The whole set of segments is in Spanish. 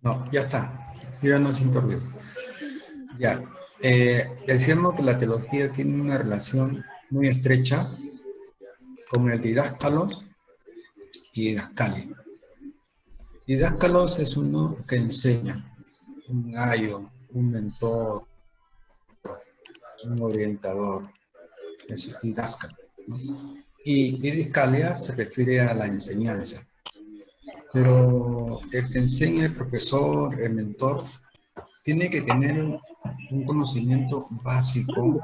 No, ya está. Yo ya no siento ruido. Ya. Decíamos que la teología tiene una relación muy estrecha con el didáscalos y didascalia. Didáscalos es uno que enseña, un ayo, un mentor, un orientador, es didáscalo, ¿no? Y didascalia se refiere a la enseñanza. Pero el que enseña, el profesor, el mentor, tiene que tener un conocimiento básico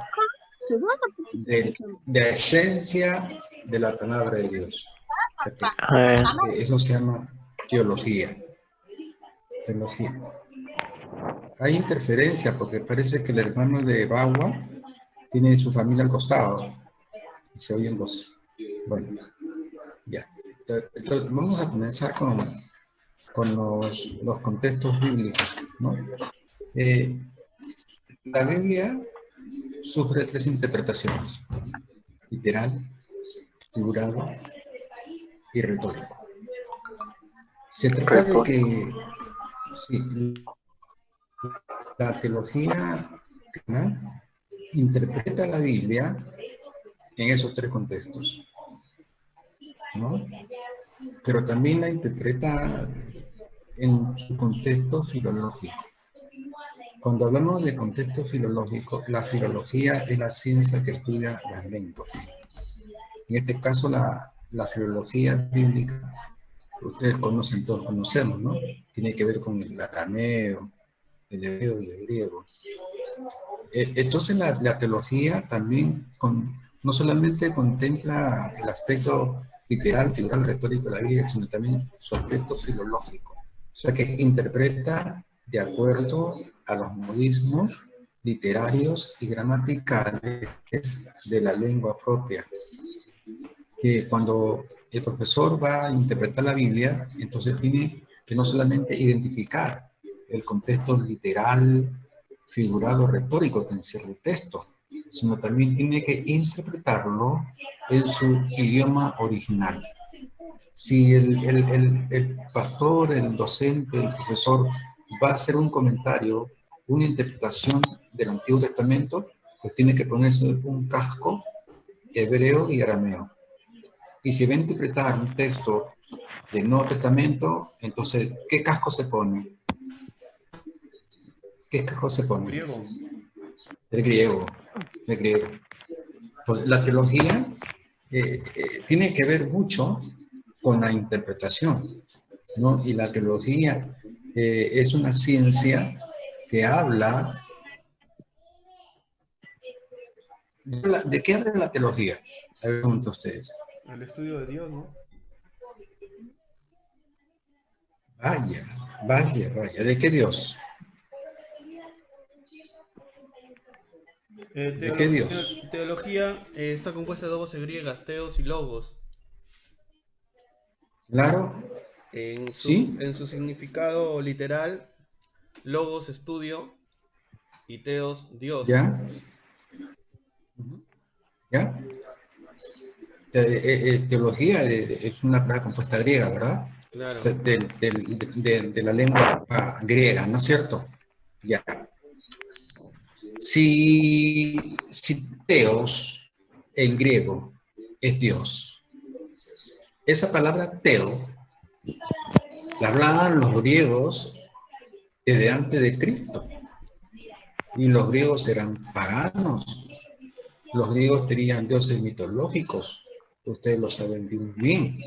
de la esencia de la palabra de Dios. Eso se llama teología. Teología. Hay interferencia porque parece que el hermano de Bagua tiene su familia al costado y se oyen los... Bueno, ya. Entonces, vamos a comenzar con los contextos bíblicos, ¿no? La Biblia sufre tres interpretaciones: literal, figurado y retórico. Se trata de que sí, la teología, ¿no?, interpreta la Biblia en esos tres contextos, ¿no? Pero también la interpreta en su contexto filológico. Cuando hablamos de contexto filológico, la filología es la ciencia que estudia las lenguas. En este caso, la filología bíblica, ustedes conocen, todos conocemos, ¿no? Tiene que ver con el arameo, el hebreo y el griego. Entonces, la teología también no solamente contempla el aspecto literal, figural, retórico de la Biblia, sino también su aspecto filológico. O sea, que interpreta de acuerdo a los modismos literarios y gramaticales de la lengua propia. Que cuando el profesor va a interpretar la Biblia, entonces tiene que no solamente identificar el contexto literal, figurado, retórico que encierra el texto, sino también tiene que interpretarlo en su idioma original. Si el pastor, el docente, el profesor va a hacer un comentario, una interpretación del Antiguo Testamento, pues tiene que ponerse un casco hebreo y arameo. Y si va a interpretar un texto del Nuevo Testamento, entonces, ¿qué casco se pone? ¿Qué casco se pone? Griego. El griego. El griego. Pues la teología tiene que ver mucho con la interpretación, ¿no? Y la teología es una ciencia que habla... ¿De qué habla la teología? A ver, pregunto a ustedes. El estudio de Dios, ¿no? Vaya, vaya, vaya. ¿De qué Dios? ¿De qué Dios? Teología está compuesta de dos voces griegas, teos y logos. Claro, ¿sí? En su significado literal, logos estudio y teos Dios. ¿Ya? ¿Ya? Teología es una palabra compuesta griega, ¿verdad? O Claro. sea, de la lengua griega, ¿no es cierto? Ya. Si teos en griego es Dios, esa palabra teo la hablaban los griegos desde antes de Cristo. Y los griegos eran paganos. Los griegos tenían dioses mitológicos. Ustedes lo saben bien bien.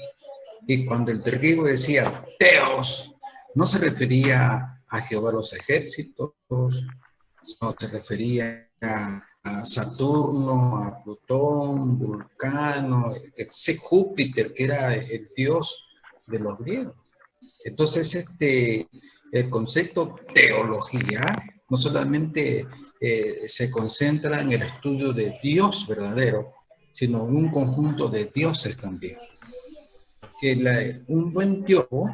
Y cuando el griego decía teos, no se refería a Jehová los ejércitos, no se refería a Saturno, a Plutón, Vulcano, Júpiter, que era el dios de los griegos. Entonces, el concepto teología no solamente se concentra en el estudio de Dios verdadero, sino en un conjunto de dioses también. Que un buen teólogo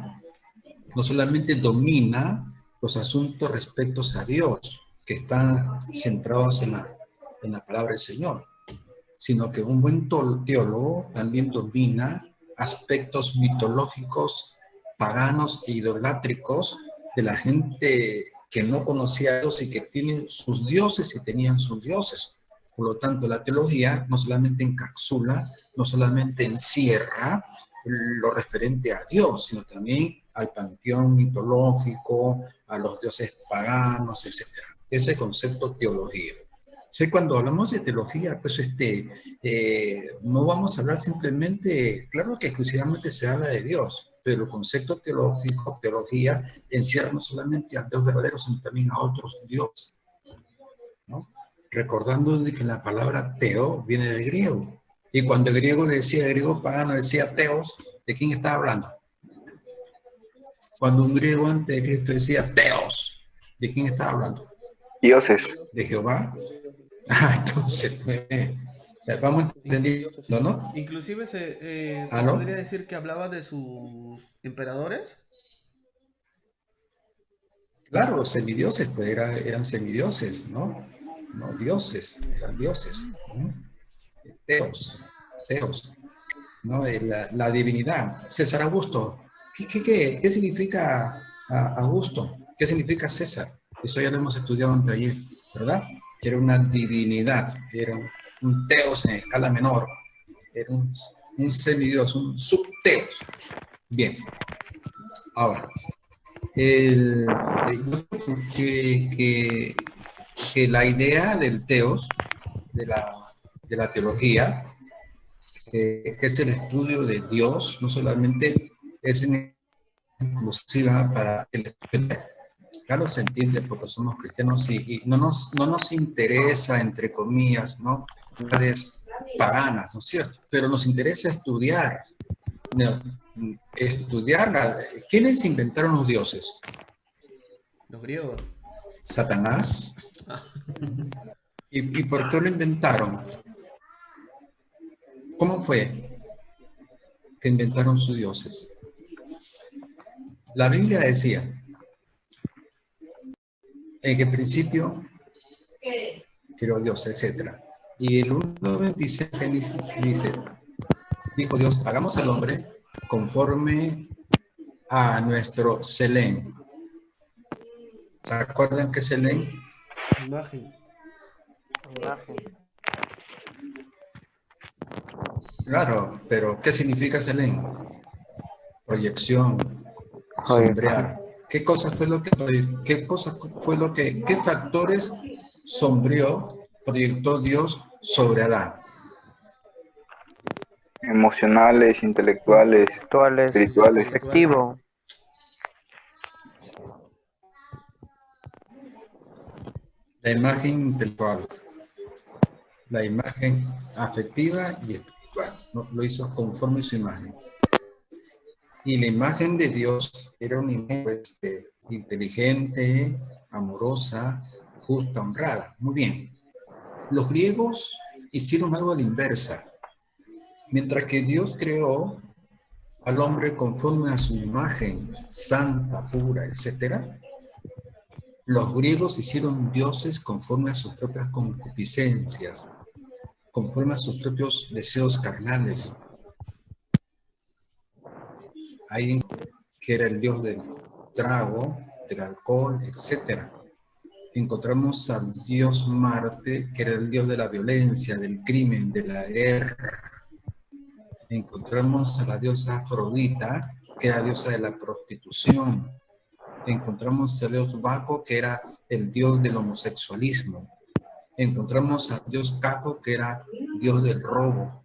no solamente domina los asuntos respectos a Dios, que están centrados en la palabra del Señor, sino que un buen teólogo también domina aspectos mitológicos, paganos e idolátricos de la gente que no conocía a Dios y que tienen sus dioses y tenían sus dioses. Por lo tanto, la teología no solamente encapsula, no solamente encierra lo referente a Dios, sino también al panteón mitológico, a los dioses paganos, etc. Ese concepto teología. Sí, cuando hablamos de teología, pues no vamos a hablar simplemente, claro que exclusivamente se habla de Dios, pero el concepto teológico, teología, encierra no solamente al Dios verdadero, sino también a otros dioses, ¿no? Recordando de que la palabra teo viene del griego. Y cuando el griego decía, el griego pagano decía teos, ¿de quién estaba hablando? Cuando un griego antes de Cristo decía teos, ¿de quién estaba hablando? Dioses. ¿De Jehová? Entonces, vamos entendiendo, ¿no? Inclusive se ¿Aló? podría decir que hablaba de sus emperadores. Claro, semidioses, pues eran semidioses, ¿no? No dioses, eran dioses, ¿no? Teos, teos, ¿no? La divinidad. César Augusto, ¿qué significa Augusto? ¿Qué significa César? Eso ya lo hemos estudiado en taller, ¿verdad? Que era una divinidad, era un teos en escala menor, era un semidios, un subteos. Bien, ahora, que la idea del teos, de la teología, que es el estudio de Dios, no solamente es en exclusiva para el estudio. Claro, se entiende porque somos cristianos y no nos interesa, entre comillas, ¿no? Verdades paganas, ¿no es cierto? Pero nos interesa estudiar, ¿no? ¿Quiénes inventaron los dioses? Los griegos. Satanás. ¿Y por qué lo inventaron? ¿Cómo fue que inventaron sus dioses? La Biblia decía, en el principio creó Dios, etc. Y el 1:26 dice, dijo Dios, hagamos al hombre conforme a nuestro Selén. ¿Se acuerdan qué es Selén? Imagen. Claro, pero ¿qué significa Selén? Proyección, sombrear. ¿Qué qué factores proyectó Dios sobre Adán? Emocionales, intelectuales, Actuales, espirituales. afectivo, La imagen intelectual, la imagen afectiva y espiritual. ¿No? Lo hizo conforme a su imagen. Y la imagen de Dios era una imagen pues, inteligente, amorosa, justa, honrada. Muy bien. Los griegos hicieron algo a la inversa. Mientras que Dios creó al hombre conforme a su imagen, santa, pura, etc., los griegos hicieron dioses conforme a sus propias concupiscencias, conforme a sus propios deseos carnales. Hay que era el dios del trago, del alcohol, etc. Encontramos al dios Marte, que era el dios de la violencia, del crimen, de la guerra. Encontramos a la diosa Afrodita, que era diosa de la prostitución. Encontramos al dios Baco, que era el dios del homosexualismo. Encontramos al dios Caco, que era dios del robo.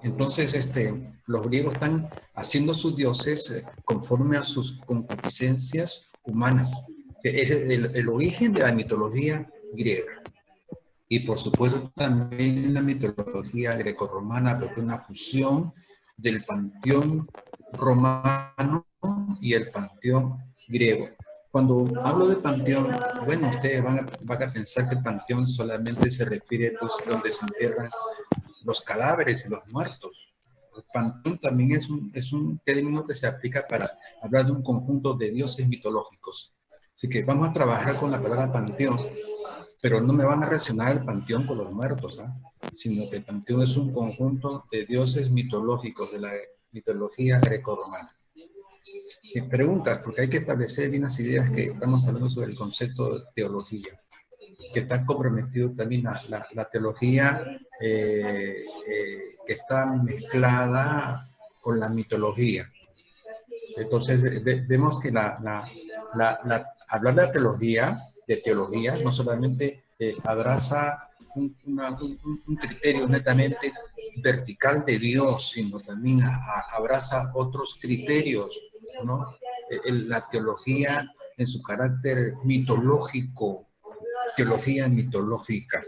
Entonces, los griegos están haciendo sus dioses conforme a sus concupiscencias humanas. Es el origen de la mitología griega. Y por supuesto también la mitología grecorromana, porque es una fusión del panteón romano y el panteón griego. Cuando hablo de panteón, bueno, ustedes van a pensar que el panteón solamente se refiere pues donde se enterran los cadáveres y los muertos. El panteón también es un término que se aplica para hablar de un conjunto de dioses mitológicos. Así que vamos a trabajar con la palabra panteón, pero no me van a relacionar el panteón con los muertos, ¿eh? Sino que el panteón es un conjunto de dioses mitológicos de la mitología grecorromana. Preguntas, porque hay que establecer bien las ideas que estamos hablando sobre el concepto de teología, que está comprometido también la teología que está mezclada con la mitología. Entonces, vemos que hablar de teología, no solamente abraza un criterio netamente vertical de Dios, sino también abraza otros criterios, ¿no? La teología en su carácter mitológico, teología mitológica,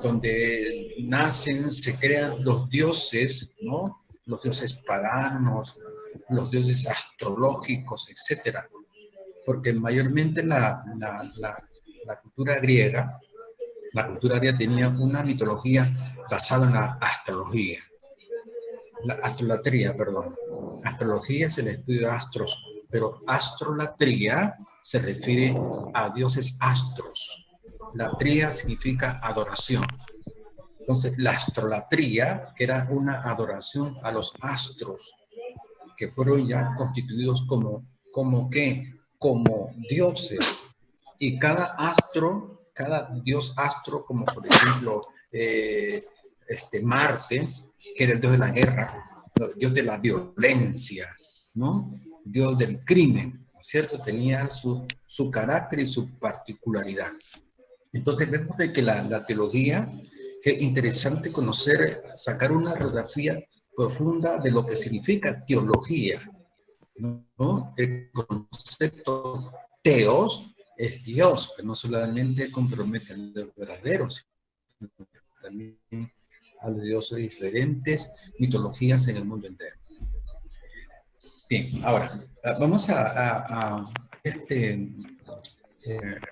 donde nacen, se crean los dioses, ¿no? Los dioses paganos, los dioses astrológicos, etcétera. Porque mayormente la cultura griega tenía una mitología basada en la astrología, la astrolatría, perdón. Astrología es el estudio de astros, pero astrolatría se refiere a dioses astros. Latría significa adoración. Entonces, la astrolatría, que era una adoración a los astros, que fueron ya constituidos como dioses. Y cada dios astro, como por ejemplo Marte, que era el dios de la guerra, dios de la violencia, ¿no? Dios del crimen, ¿no es cierto? Tenía su carácter y su particularidad. Entonces vemos que la teología, que es interesante conocer, sacar una radiografía profunda de lo que significa teología, ¿no? El concepto teos es Dios, que no solamente compromete a los verdaderos, sino también a los dioses de diferentes mitologías en el mundo entero. Bien, ahora, vamos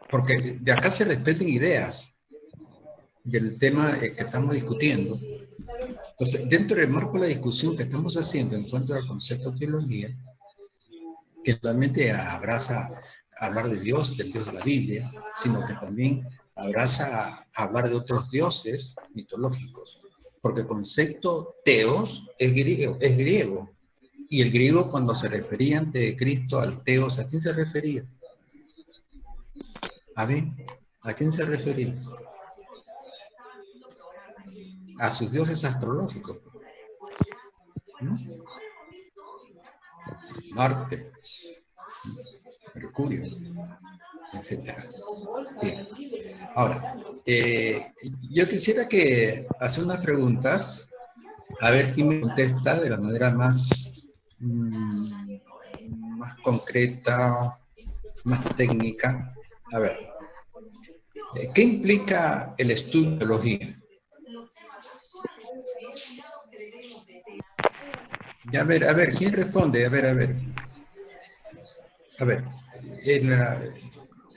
porque de acá se desprenden ideas del tema que estamos discutiendo. Entonces, dentro del marco de la discusión que estamos haciendo en cuanto al concepto de teología, que realmente abraza hablar de Dios, del Dios de la Biblia, sino que también abraza hablar de otros dioses mitológicos, porque el concepto teos es griego, y el griego cuando se refería ante Cristo al teos, ¿a quién se refería? ¿A ver? ¿A quién se refería? A sus dioses astrológicos, ¿no? Marte, Mercurio, etcétera. Bien. Ahora, yo quisiera hacer unas preguntas, a ver quién me contesta de la manera más concreta, más técnica. A ver, ¿qué implica el estudio de teología? Ya, a ver, ¿quién responde? A ver.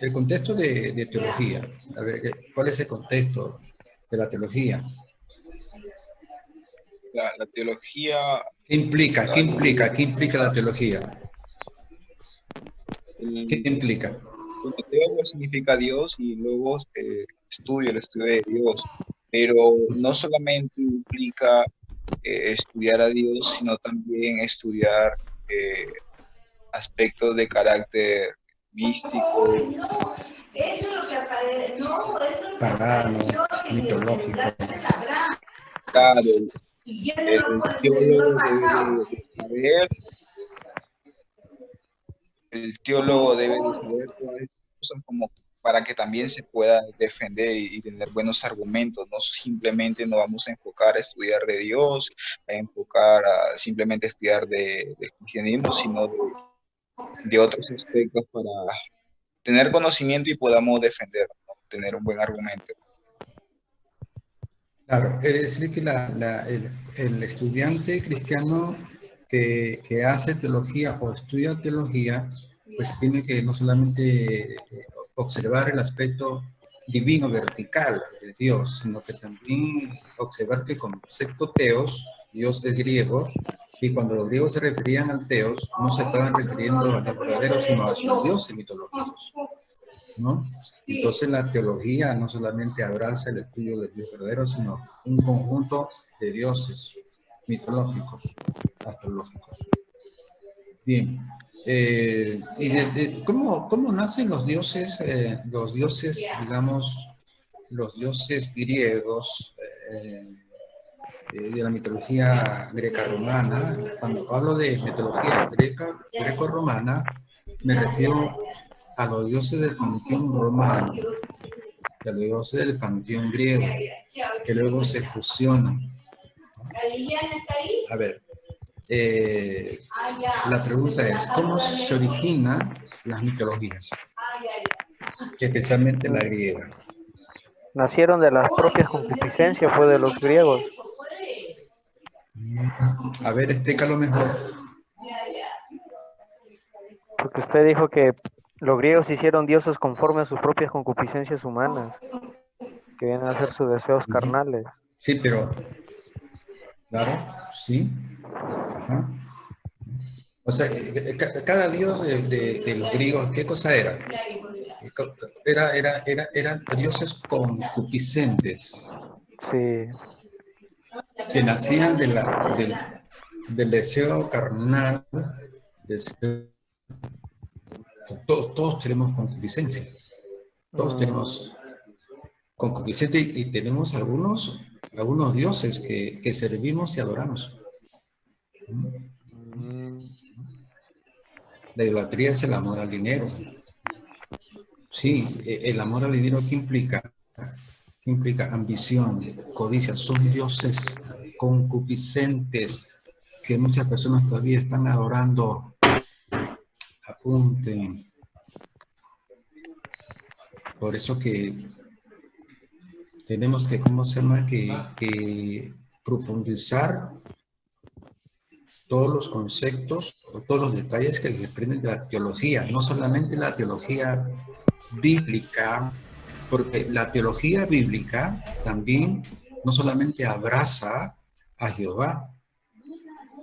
El contexto de teología. A ver, ¿cuál es el contexto de la teología? La teología... ¿Qué implica? ¿Qué implica la teología? ¿Qué implica? Bueno, teos significa Dios y luego el estudio de Dios, pero no solamente implica estudiar a Dios, sino también estudiar aspectos de carácter místico, pagano, mitológico. Claro, el teólogo debe de saber, todas estas cosas como para que también se pueda defender y tener buenos argumentos. No simplemente nos vamos a enfocar a estudiar de Dios, a enfocar a simplemente estudiar de cristianismo, sino de otros aspectos para tener conocimiento y podamos defender, ¿no? Tener un buen argumento. Claro, es decir que el estudiante cristiano que hace teología o estudia teología, pues tiene que no solamente observar el aspecto divino, vertical de Dios, sino que también observar que el concepto teos, Dios es griego, y cuando los griegos se referían al teos, no se estaban refiriendo a los verdaderos, sino a sus dioses mitológicos, ¿no? Entonces la teología no solamente abraza el estudio del Dios verdadero, sino un conjunto de dioses mitológicos, astrológicos. Bien, ¿Cómo nacen los dioses, digamos, los dioses griegos de la mitología greca-romana? Cuando hablo de mitología greco-romana, me refiero a los dioses del panteón romano, a los dioses del panteón griego, que luego se fusionan. A ver, la pregunta es, ¿cómo se originan las mitologías? Especialmente la griega. Nacieron de las propias concupiscencias, fue de los griegos. A ver, explícalo mejor. Porque usted dijo que los griegos hicieron dioses conforme a sus propias concupiscencias humanas, que vienen a ser sus deseos carnales. Sí, pero, claro, sí. Ajá. O sea, cada dios de los griegos, ¿qué cosa era? Eran dioses concupiscentes, Sí, que nacían del deseo carnal, todos tenemos concupiscencia, todos tenemos concupiscencia y tenemos algunos dioses que servimos y adoramos. La idolatría es el amor al dinero. Sí, el amor al dinero, ¿qué implica? ¿Qué implica? Ambición, codicia, son dioses concupiscentes que muchas personas todavía están adorando. Apunten. Por eso que tenemos que, ¿cómo se llama? Que profundizar todos los conceptos o todos los detalles que se desprenden de la teología, no solamente la teología bíblica, porque la teología bíblica también no solamente abraza a Jehová,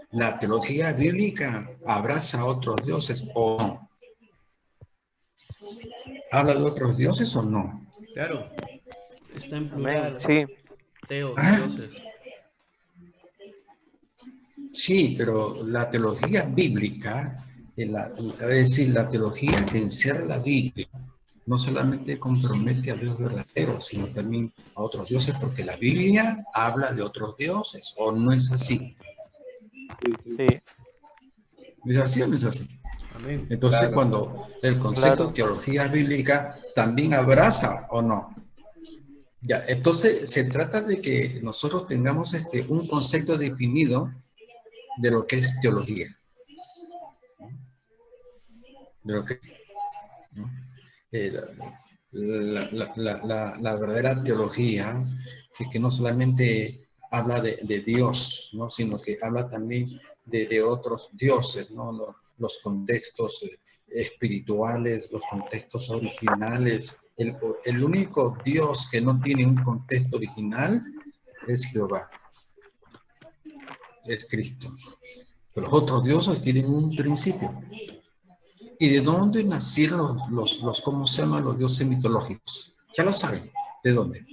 la teología bíblica abraza a otros dioses o no. ¿Habla de otros dioses o no? Claro, está en amén. plural. Sí, Teos, ¿Ah? dioses. Sí, pero la teología bíblica, es decir, la teología que encierra la Biblia, no solamente compromete a Dios verdadero, sino también a otros dioses, porque la Biblia habla de otros dioses, ¿o no es así? sí, ¿Es así o no es así? Amén. Entonces, Claro. cuando el concepto claro. de teología bíblica también abraza o no. Ya, entonces se trata de que nosotros tengamos un concepto definido de lo que es teología. De lo que, ¿no? La verdadera teología, que no solamente habla de Dios, ¿no? Sino que habla también de otros dioses, ¿no? Los contextos espirituales, los contextos originales. El único Dios que no tiene un contexto original es Jehová, es Cristo. Pero los otros dioses tienen un principio. ¿Y de dónde nacieron cómo se llaman los dioses mitológicos? Ya lo saben. ¿De dónde?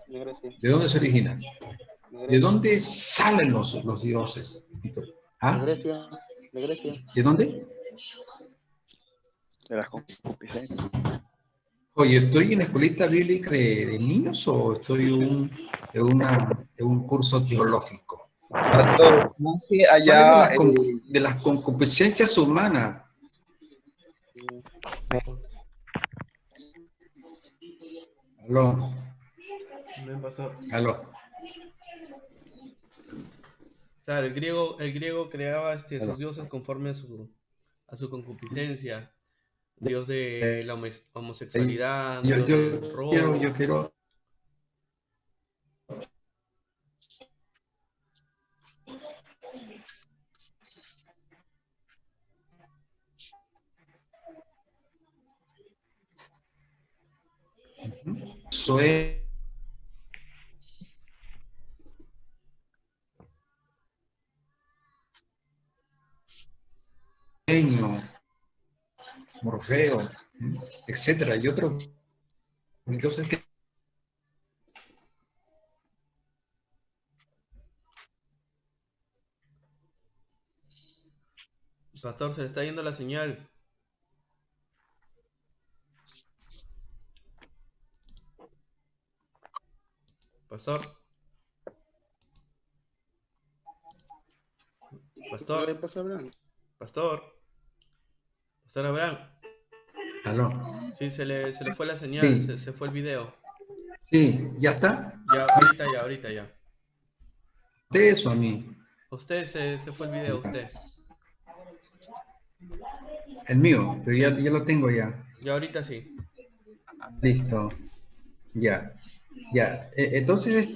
De Grecia, ¿De dónde se originan? de ¿De Grecia, dónde salen los dioses? de ¿Ah? Grecia, de Grecia. ¿De dónde? de las concupiscencias. Oye, ¿estoy en la escuelita bíblica de niños o estoy en un curso teológico? Pastor, nace Sale allá, de las concupiscencias humanas. Amén. Aló, Amén, pastor. aló, Claro, el griego creaba sus aló. dioses conforme a su concupiscencia. Dios de la homosexualidad, Yo, Dios yo del robo. yo quiero. Sueño, Morfeo, etcétera. Y otros dioses que Pastor, se le está yendo la señal. Pastor. Pastor. ¿Qué pasa, Abraham? Pastor. Pastor Abraham. ¿Aló? Sí, se le fue la señal, Sí, se fue el video. sí, ¿ya está? Ya, ahorita ya. ¿De eso a mí? Usted se fue el video, usted. El mío, pero Sí, ya lo tengo ya. ya ahorita sí. Listo. Ya. Ya. Entonces,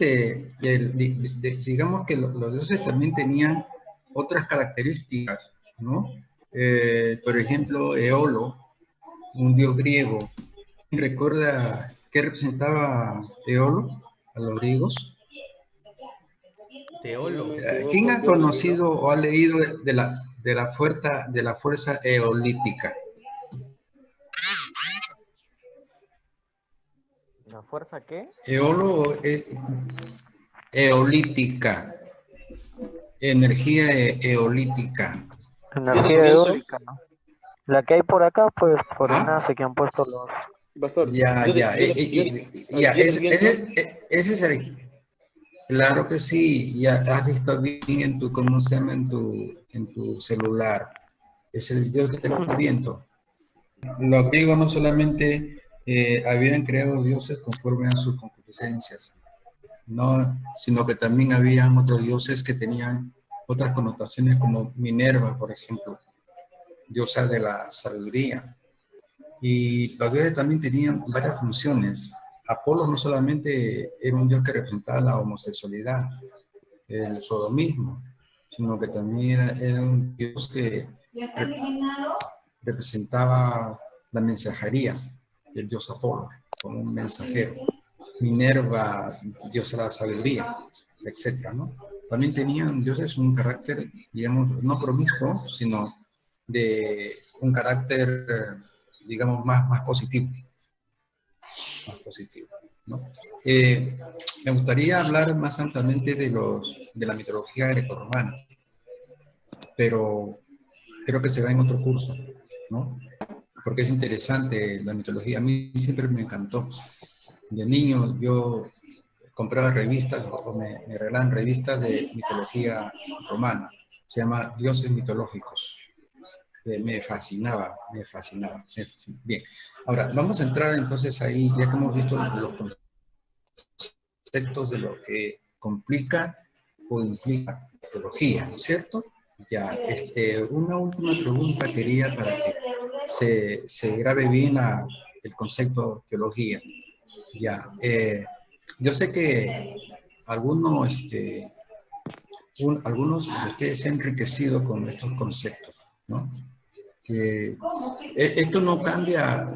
digamos que los dioses también tenían otras características, ¿no? Por ejemplo, Eolo, un dios griego. ¿Recuerda qué representaba Eolo a los griegos? Si no me Teolo. ¿Quién equivoco, ha Dios del vino. conocido o ha leído de la fuerza eolítica? ¿La fuerza qué? Eolo es eolítica, energía eolítica. ¿Viene Energía viento? eólica, ¿no? La que hay por acá, pues, por ¿Ah? enlace que han puesto los... Pastor, Ya, Dios, ya, ya, Dios del viento. ese es el, claro que sí, ya has visto bien en tu, ¿cómo se llama? En tu celular. Es el dios del viento. Los griegos no solamente habían creado dioses conforme a sus concupiscencias, no, sino que también habían otros dioses que tenían otras connotaciones como Minerva, por ejemplo, diosa de la sabiduría. Y los dioses también tenían varias funciones. Apolo no solamente era un dios que representaba la homosexualidad, el sodomismo, sino que también era un dios que representaba la mensajería, el dios Apolo, como un mensajero. Minerva, diosa de la sabiduría, etcétera, ¿no? También tenían dioses un carácter, digamos, no promiscuo, sino de un carácter, digamos, más positivo, ¿no? Me gustaría hablar más ampliamente de la mitología grecorromana, pero creo que se va en otro curso, ¿no? Porque es interesante la mitología. A mí siempre me encantó. De niño yo compraba revistas o me regalaban revistas de mitología romana. Se llama Dioses Mitológicos. Me fascinaba, me fascinaba. Bien, ahora vamos a entrar entonces ahí, ya que hemos visto los conceptos de lo que complica o implica la teología, ¿no es cierto? Ya, una última pregunta quería para que se grabe bien el concepto teología. Ya, yo sé que algunos, algunos de ustedes se han enriquecido con estos conceptos, ¿no? Que esto no cambia,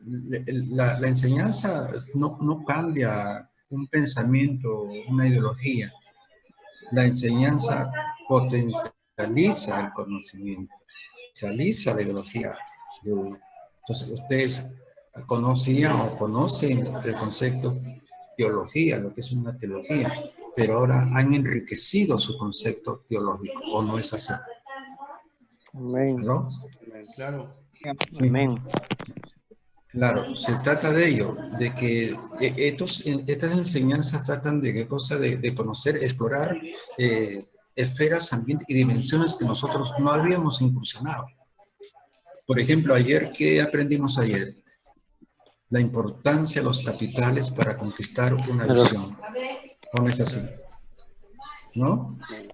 la enseñanza no cambia un pensamiento, una ideología. La enseñanza potencializa el conocimiento, potencializa la ideología. Entonces, ustedes conocían o conocen el concepto teología, lo que es una teología, pero ahora han enriquecido su concepto teológico, ¿o no es así? Amén. ¿No? Claro. Sí. Amén. Claro, se trata de ello, de que estas enseñanzas tratan de qué cosa, de conocer, explorar esferas, ambientes y dimensiones que nosotros no habíamos incursionado. Por ejemplo, ayer, ¿qué aprendimos ayer? La importancia de los capitales para conquistar una De los... visión. ¿O no es así? ¿No? Amén.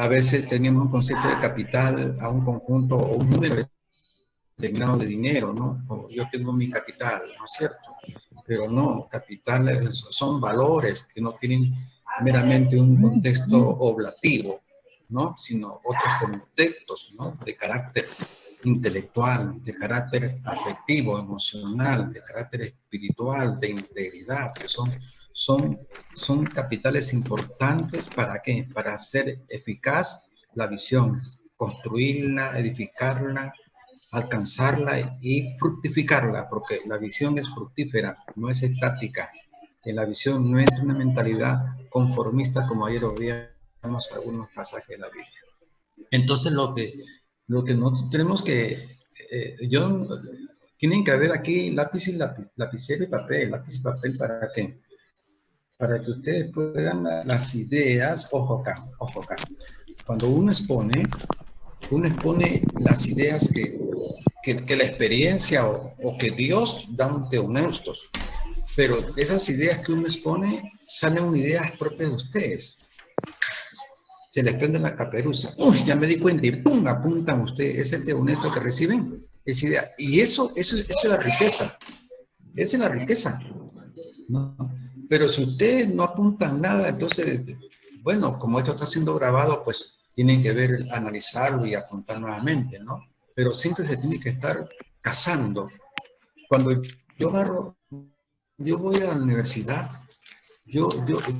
A veces teníamos un concepto de capital a un conjunto o un número determinado de dinero, ¿no? O yo tengo mi capital, ¿no es cierto? Pero no, capital son valores que no tienen meramente un contexto oblativo, ¿no? Sino otros contextos, ¿no? De carácter intelectual, de carácter afectivo, emocional, de carácter espiritual, de integridad, que son capitales importantes ¿para qué? Para hacer eficaz la visión, construirla, edificarla, alcanzarla y fructificarla, porque la visión es fructífera, no es estática. En la visión no es una mentalidad conformista como ayer veíamos algunos pasajes de la Biblia. Entonces Lo que nosotros tenemos que, tienen que haber aquí lápiz y lapicero y papel, lápiz y papel, ¿para qué? Para que ustedes puedan las ideas, ojo acá. Cuando uno expone las ideas que la experiencia o que Dios da de honestos, pero esas ideas que uno expone salen ideas propias de ustedes. Se les prende la caperuza. Uy, ya me di cuenta y ¡pum! Apuntan ustedes. Es el de honesto que reciben esa idea. Y eso es la riqueza. Esa es la riqueza, ¿no? Pero si ustedes no apuntan nada, entonces, bueno, como esto está siendo grabado, pues tienen que ver, analizarlo y apuntar nuevamente, ¿no? Pero siempre se tiene que estar cazando. Cuando yo voy a la universidad, yo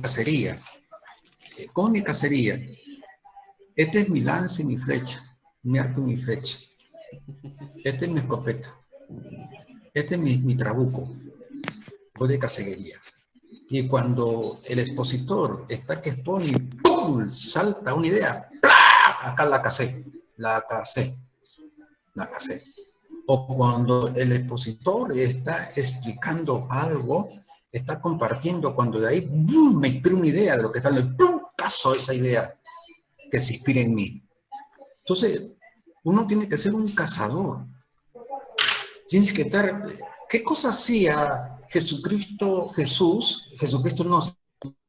cacería. ¿Cómo es mi cacería? Este es mi lance y mi flecha, mi arco y mi flecha. Este es mi escopeta. Este es mi trabuco. Voy de cacería. Y cuando el expositor está que expone y ¡pum! Salta una idea, ¡plá! Acá la casé. O cuando el expositor está explicando algo, está compartiendo, cuando de ahí ¡bum! Me inspira una idea de lo que está en el ¡pum! Caso esa idea que se inspira en mí. Entonces, uno tiene que ser un cazador. Tienes que estar... ¿Qué cosa hacía Jesucristo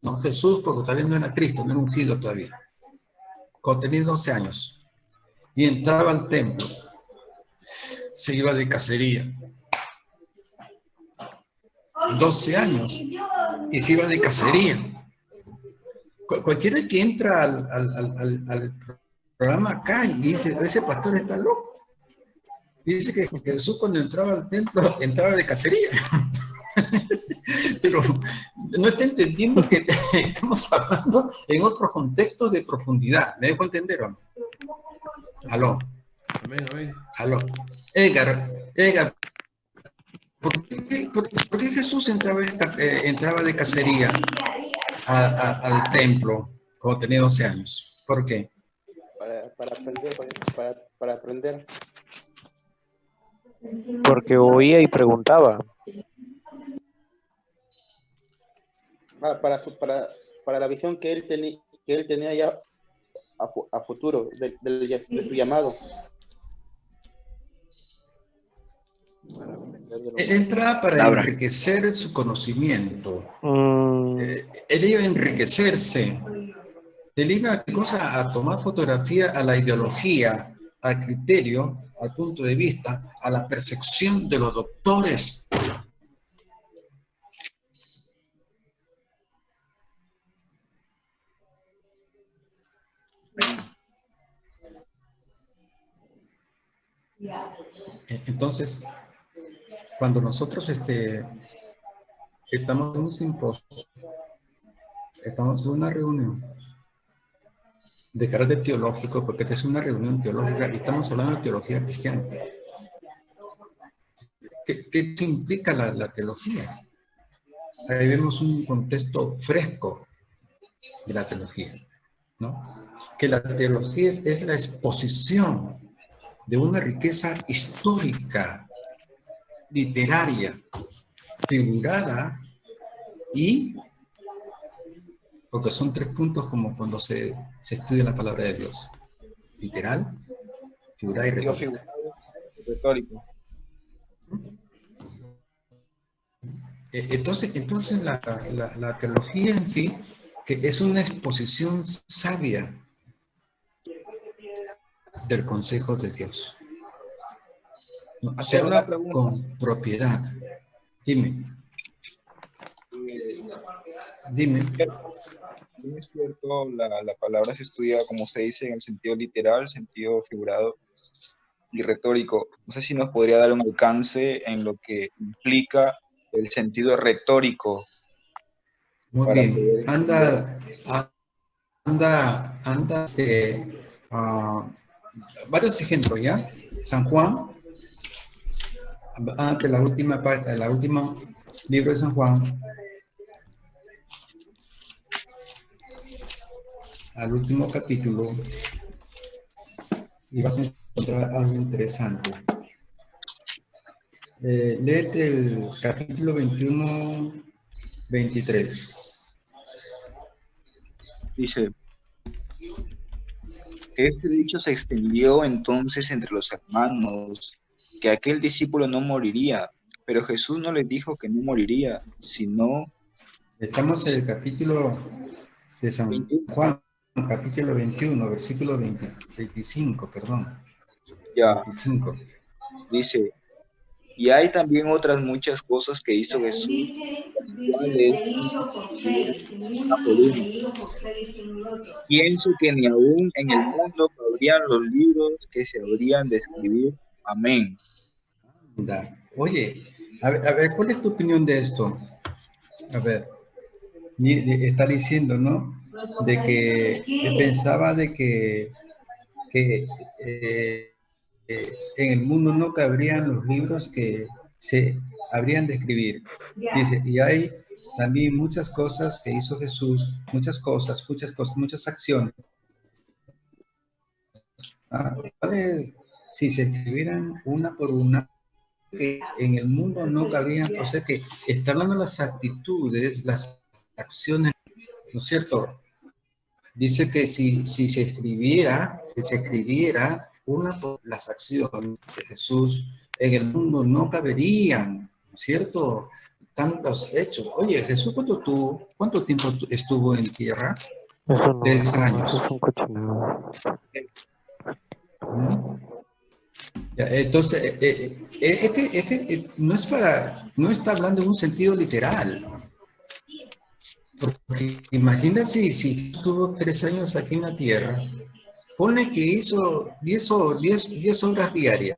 no, Jesús, porque todavía no era Cristo, no era ungido todavía. Cuando tenía 12 años. Y entraba al templo. Se iba de cacería. 12 años. Y se iba de cacería. Cualquiera que entra al programa acá y dice, ese pastor está loco. Dice que Jesús cuando entraba al templo, entraba de cacería. Pero no está entendiendo que estamos hablando en otros contextos de profundidad. ¿Me dejo entender o no? Aló. Amén. Aló. Edgar, ¿por qué Jesús entraba de cacería al templo cuando tenía 12 años? ¿Por qué? Para aprender, para aprender. Porque oía y preguntaba. Para la visión que él tenía ya a futuro de su llamado. Él entraba para enriquecer su conocimiento. Él iba a enriquecerse. Él iba a tomar fotografía a la ideología, al criterio, al punto de vista, a la percepción de los doctores. Entonces, cuando nosotros estamos en un simposio, estamos en una reunión de carácter teológico, porque esta es una reunión teológica y estamos hablando de teología cristiana. ¿Qué implica la teología? Ahí vemos un contexto fresco de la teología, ¿no? Que la teología es la exposición de una riqueza histórica, literaria, figurada y, porque son 3 puntos como cuando se estudia la palabra de Dios: literal, figurada y retórico. Entonces la teología en sí, que es una exposición sabia del consejo de Dios. Hacerla con propiedad. Dime. Es cierto, la palabra se estudia, como se dice, en el sentido literal, sentido figurado y retórico. No sé si nos podría dar un alcance en lo que implica el sentido retórico. Muy bien. Varios ejemplos, ¿ya? San Juan, la última parte, la última libro de San Juan, al último capítulo, y vas a Otra, algo interesante. Léete el capítulo 21, 23. Dice, este dicho se extendió entonces entre los hermanos, que aquel discípulo no moriría, pero Jesús no les dijo que no moriría, sino Estamos en el capítulo de San 21. Juan, capítulo 21, versículo 25, perdón. Ya, 25. dice, y hay también otras muchas cosas que hizo Jesús, las cuales no se escriben una por una. Pienso que ni aún en el mundo cabrían los libros que se habrían de escribir. Amén. Oye, a ver, ¿cuál es tu opinión de esto? A ver, está diciendo, ¿no? De que él pensaba de que en el mundo no cabrían los libros que se habrían de escribir. Dice, y hay también muchas cosas que hizo Jesús, muchas acciones. Si se escribieran una por una, que en el mundo no cabrían, o sea que está hablando de las actitudes, las acciones, ¿no es cierto? Dice que si se escribiera una por las acciones de Jesús, en el mundo no caberían, ¿no es cierto? Tantos hechos. Oye, Jesús, ¿cuánto tiempo estuvo en tierra? Eso no, 3 años. eso es un cochinero. ¿Mm? Ya, entonces, no es no está hablando en un sentido literal. Porque imagina si estuvo 3 años aquí en la Tierra, pone que hizo 10 horas diarias,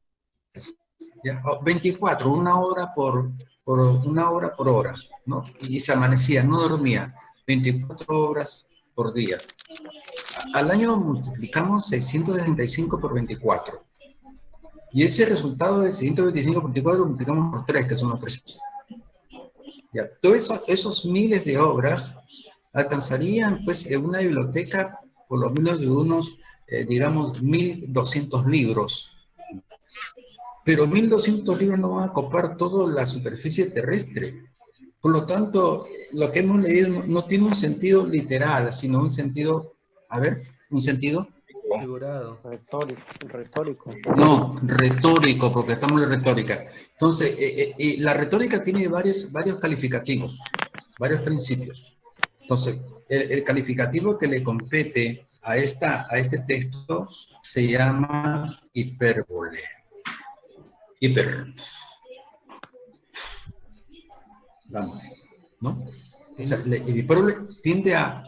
¿ya? 24, una hora por hora, ¿no? Y se amanecía, no dormía, 24 horas por día. Al año multiplicamos 665 por 24. Y ese resultado de 625 por 24 lo multiplicamos por 3, que son los 3. Ya, todos esos miles de obras alcanzarían, pues, en una biblioteca por lo menos de unos, digamos, 1.200 libros. Pero 1.200 libros no van a copar toda la superficie terrestre. Por lo tanto, lo que hemos leído no tiene un sentido literal, sino un sentido, a ver, un sentido. Figurado. Retórico. No, retórico, porque estamos en retórica. Entonces, la retórica tiene varios calificativos, varios principios. Entonces, el calificativo que le compete a este texto se llama hipérbole. Vamos, ¿no? O sea, el hipérbole tiende a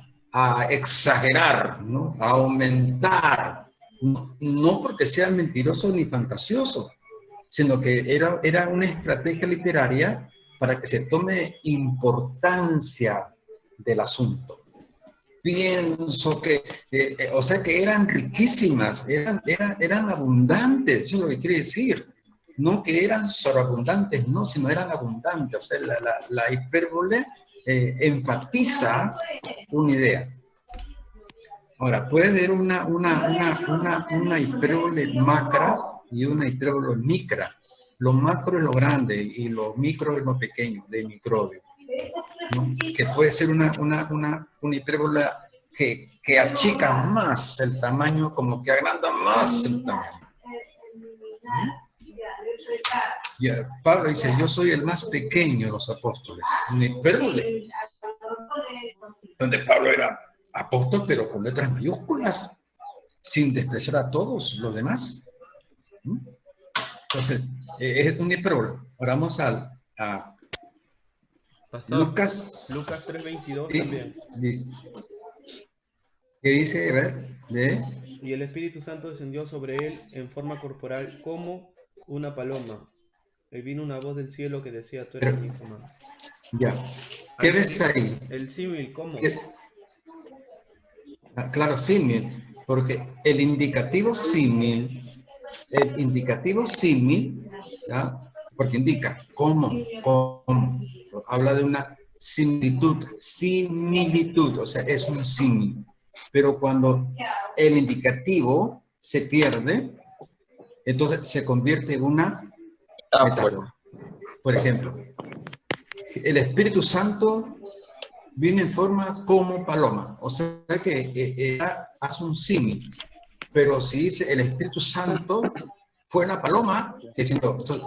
exagerar, ¿no? A aumentar. No porque sea mentiroso ni fantasioso, sino que era una estrategia literaria para que se tome importancia del asunto. Pienso que, o sea que eran riquísimas, eran abundantes, eso es lo que quiere decir. No que eran sobreabundantes, no, sino eran abundantes. O sea, la hipérbole enfatiza una idea. Ahora, puede haber una hipérbole macra y una hipérbole micra. Lo macro es lo grande y lo micro es lo pequeño, de microbio, ¿no? Que puede ser una hipérbole que achica más el tamaño, como que agranda más el tamaño. Y Pablo dice, yo soy el más pequeño de los apóstoles. Una hipérbole. Donde Pablo era apóstol, pero con letras mayúsculas, sin despreciar a todos los demás. Entonces, es un hipérbole. Ahora vamos a Pastor, Lucas 3:22 sí, también. ¿Qué dice? A ver, Y el Espíritu Santo descendió sobre él en forma corporal como una paloma. Y vino una voz del cielo que decía, tú eres mi hijo amado. Ya. ¿Qué ves ahí? El símil, ¿cómo? Claro, símil, porque el indicativo símil, ¿ya? Porque indica cómo, habla de una similitud, o sea, es un símil. Pero cuando el indicativo se pierde, Entonces se convierte en una metáfora. Por ejemplo, el Espíritu Santo viene en forma como paloma, o sea que hace un símil, pero si dice el Espíritu Santo fue la paloma,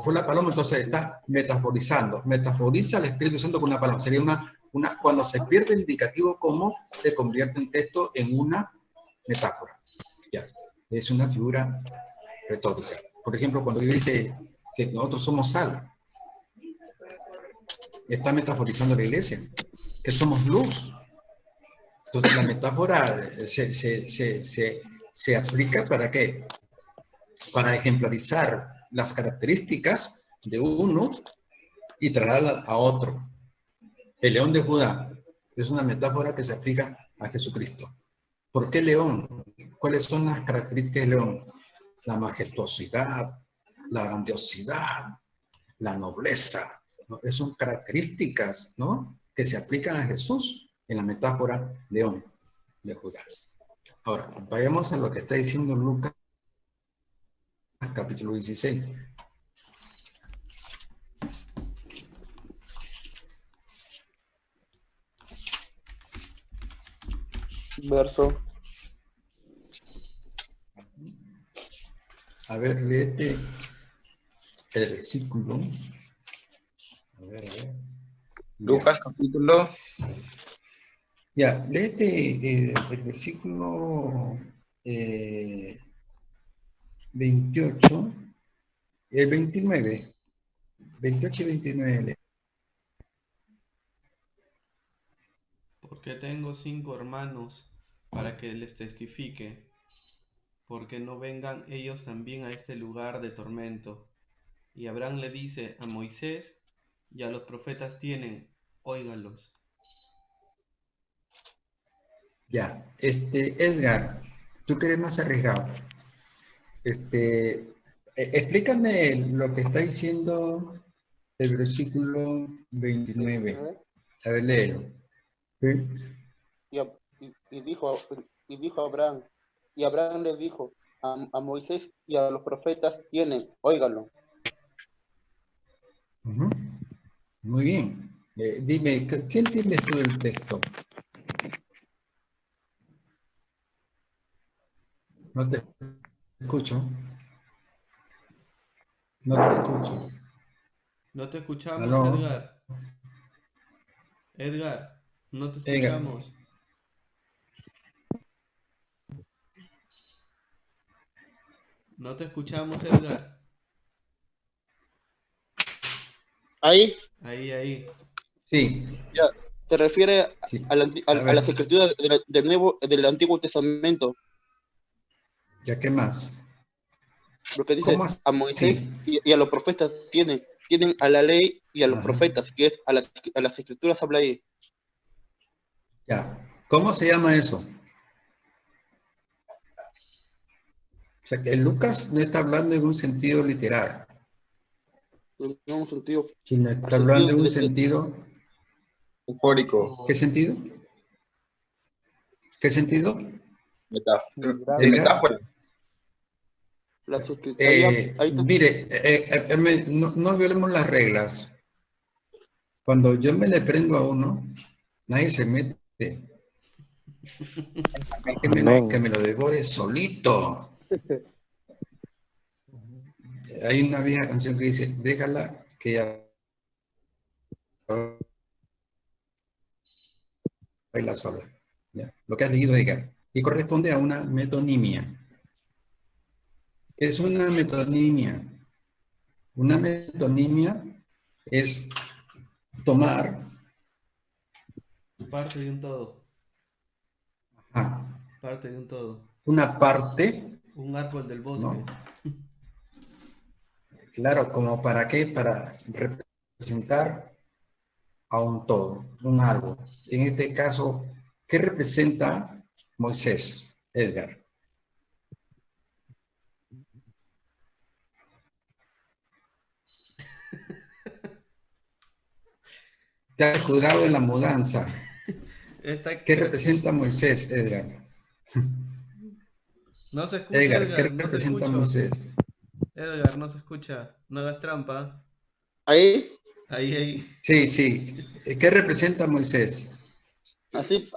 fue la paloma, entonces está metaforizando, metaforiza el Espíritu Santo con una paloma, sería cuando se pierde el indicativo como se convierte en texto en una metáfora, ya, es una figura retórica. Por ejemplo, cuando dice que nosotros somos sal, está metaforizando la iglesia, que somos luz. Entonces la metáfora se aplica ¿para qué? Para ejemplarizar las características de uno y trasladarla a otro. El león de Judá es una metáfora que se aplica a Jesucristo. ¿Por qué león? ¿Cuáles son las características del león? La majestuosidad, la grandiosidad, la nobleza, ¿no? Esas son características, ¿no?, que se aplican a Jesús en la metáfora león de Judá. Ahora, vayamos a lo que está diciendo Lucas, capítulo 16. Verso. A ver, léete el versículo. A ver. Lucas, capítulo. Ya, léete el versículo 28, el 29, 28 y 29. Porque tengo 5 hermanos para que les testifique, porque no vengan ellos también a este lugar de tormento. Y Abraham le dice a Moisés y a los profetas tienen, óigalos. Ya, Edgar, tú que eres más arriesgado, explícame lo que está diciendo el versículo 29. A ver, léelo. ¿Sí? Y dijo Abraham, y Abraham le dijo a Moisés y a los profetas tienen, óigalo. Ujú. Muy bien. Dime, ¿qué entiendes tú del texto? No te escucho. No te escucho. No te escuchamos, ¿Aló? Edgar. Edgar, no te Edgar. escuchamos. No te escuchamos, Edgar. Ahí, Ahí. Sí, ya, te refiere sí. a A ver, las escrituras del Antiguo Testamento, ¿ya qué más? porque dice ¿Cómo a Moisés así? y a los profetas tienen a la ley y a los Ajá. profetas, que es a las escrituras habla ahí. Ya. ¿Cómo se llama eso? O sea, que Lucas no está hablando en un sentido literal, En un sentido, sino al está hablando sentido en un de sentido. Eufórico. ¿Qué sentido? ¿Qué sentido? De Edgar. metáfora. las escrituras. Ahí está. Mire, no violemos las reglas. Cuando yo me le prendo a uno, nadie se mete. Que me lo devore solito. Hay una vieja canción que dice, déjala que ya baila sola. ¿Ya? Lo que has leído, Edgar. Y corresponde a una metonimia. ¿Qué es una metonimia? Una metonimia es tomar Parte de un todo. ajá, Parte de un todo. una parte, Un árbol del bosque. ¿no? Claro, ¿como para qué? Para representar a un todo, un árbol. En este caso, ¿qué representa Moisés, Edgar? Te has juzgado en la mudanza. ¿Qué representa Moisés, Edgar? No se escucha, Edgar, ¿qué Edgar, no te representa escucho. Moisés? Edgar, no se escucha. No hagas trampa. Ahí, Ahí, ahí. Sí, sí. ¿Qué representa Moisés? así,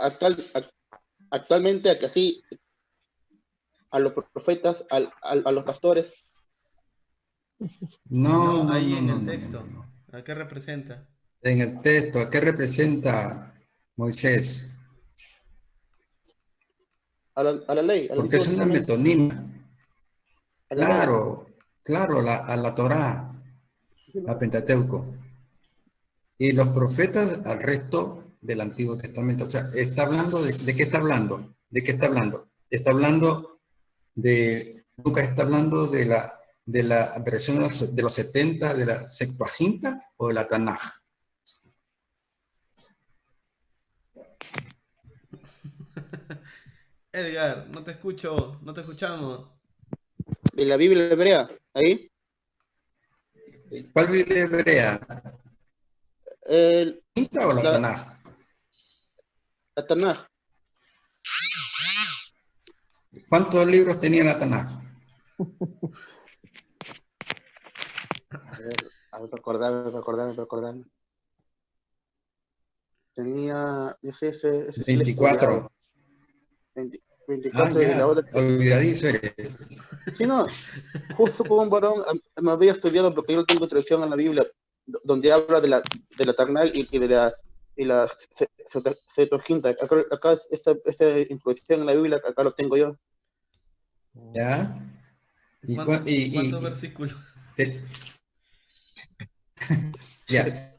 actualmente, así, a los profetas, a los pastores, No, No, no, ahí no, en no, el no, no, texto. no, no. ¿A qué representa? En el texto, ¿a qué representa Moisés? a la ley, al Porque Antiguo es una Testamento, metonima. a la ley. Claro, claro, a la Torá, a Pentateuco. Y los profetas al resto del Antiguo Testamento. O sea, está hablando de qué está hablando. ¿De qué está hablando? Está hablando Lucas está hablando de la versión de los 70, de la Septuaginta o de la Tanaj. Edgar, no te escucho. No te escuchamos. De la Biblia hebrea, ahí, ¿Cuál Biblia hebrea? el- ¿Quinta o la la, Tanaj? la Tanaj. ¿Cuántos libros tenía la Tanaj? A ver, para acordarme. Tenía, ese sí lo he 24. estudiado. 20 Ah, 24 de la ya, otra. olvidadizo eres. Sí, no, justo como un varón me había estudiado porque yo tengo traducción en la Biblia donde habla de la Tanaj y la Septuaginta. Acá esta introducción en la Biblia, acá lo tengo yo. ¿Ya? ¿Cuántos versículos? Te- ya.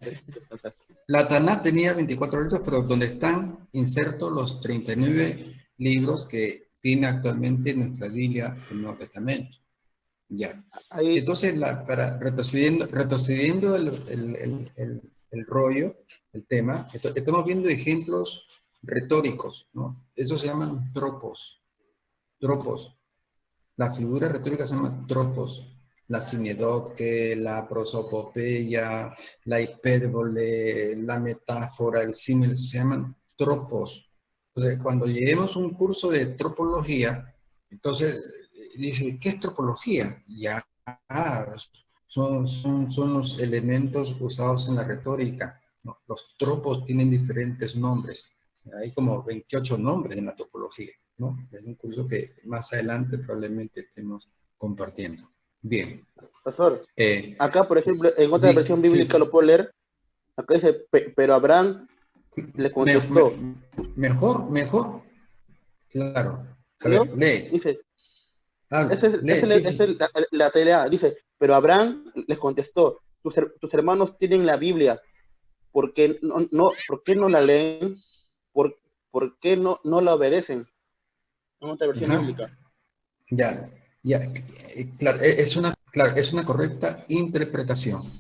La Tanaj tenía 24 libros, pero donde están insertos los 39 libros que tiene actualmente nuestra Biblia, el Nuevo Testamento. Ya. Ahí, Entonces, retrocediendo el rollo, el tema, estamos viendo ejemplos retóricos, ¿no? Eso se llaman tropos. Tropos. La figura retórica se llama tropos. La sinedotque, la prosopopeya, la hipérbole, la metáfora, el símil, se llaman tropos. Entonces, cuando lleguemos a un curso de tropología, entonces dice, ¿qué es tropología? Ya, son los elementos usados en la retórica, ¿no? Los tropos tienen diferentes nombres. Hay como 28 nombres en la topología, ¿no? Es un curso que más adelante probablemente estemos compartiendo. Bien. pastor, acá, por ejemplo, en otra versión bíblica Sí, lo puedo leer. Acá dice, pero Abraham le contestó. mejor, claro. A ¿Leo? ver, lee, Dice, habla, esa es, lee, esa sí, es sí. la tarea. Dice, pero Abraham les contestó, tus hermanos tienen la Biblia, ¿por qué no la leen? ¿Por, por qué no la obedecen? En otra versión Ajá. bíblica. Ya, ya, claro, claro, es una correcta interpretación.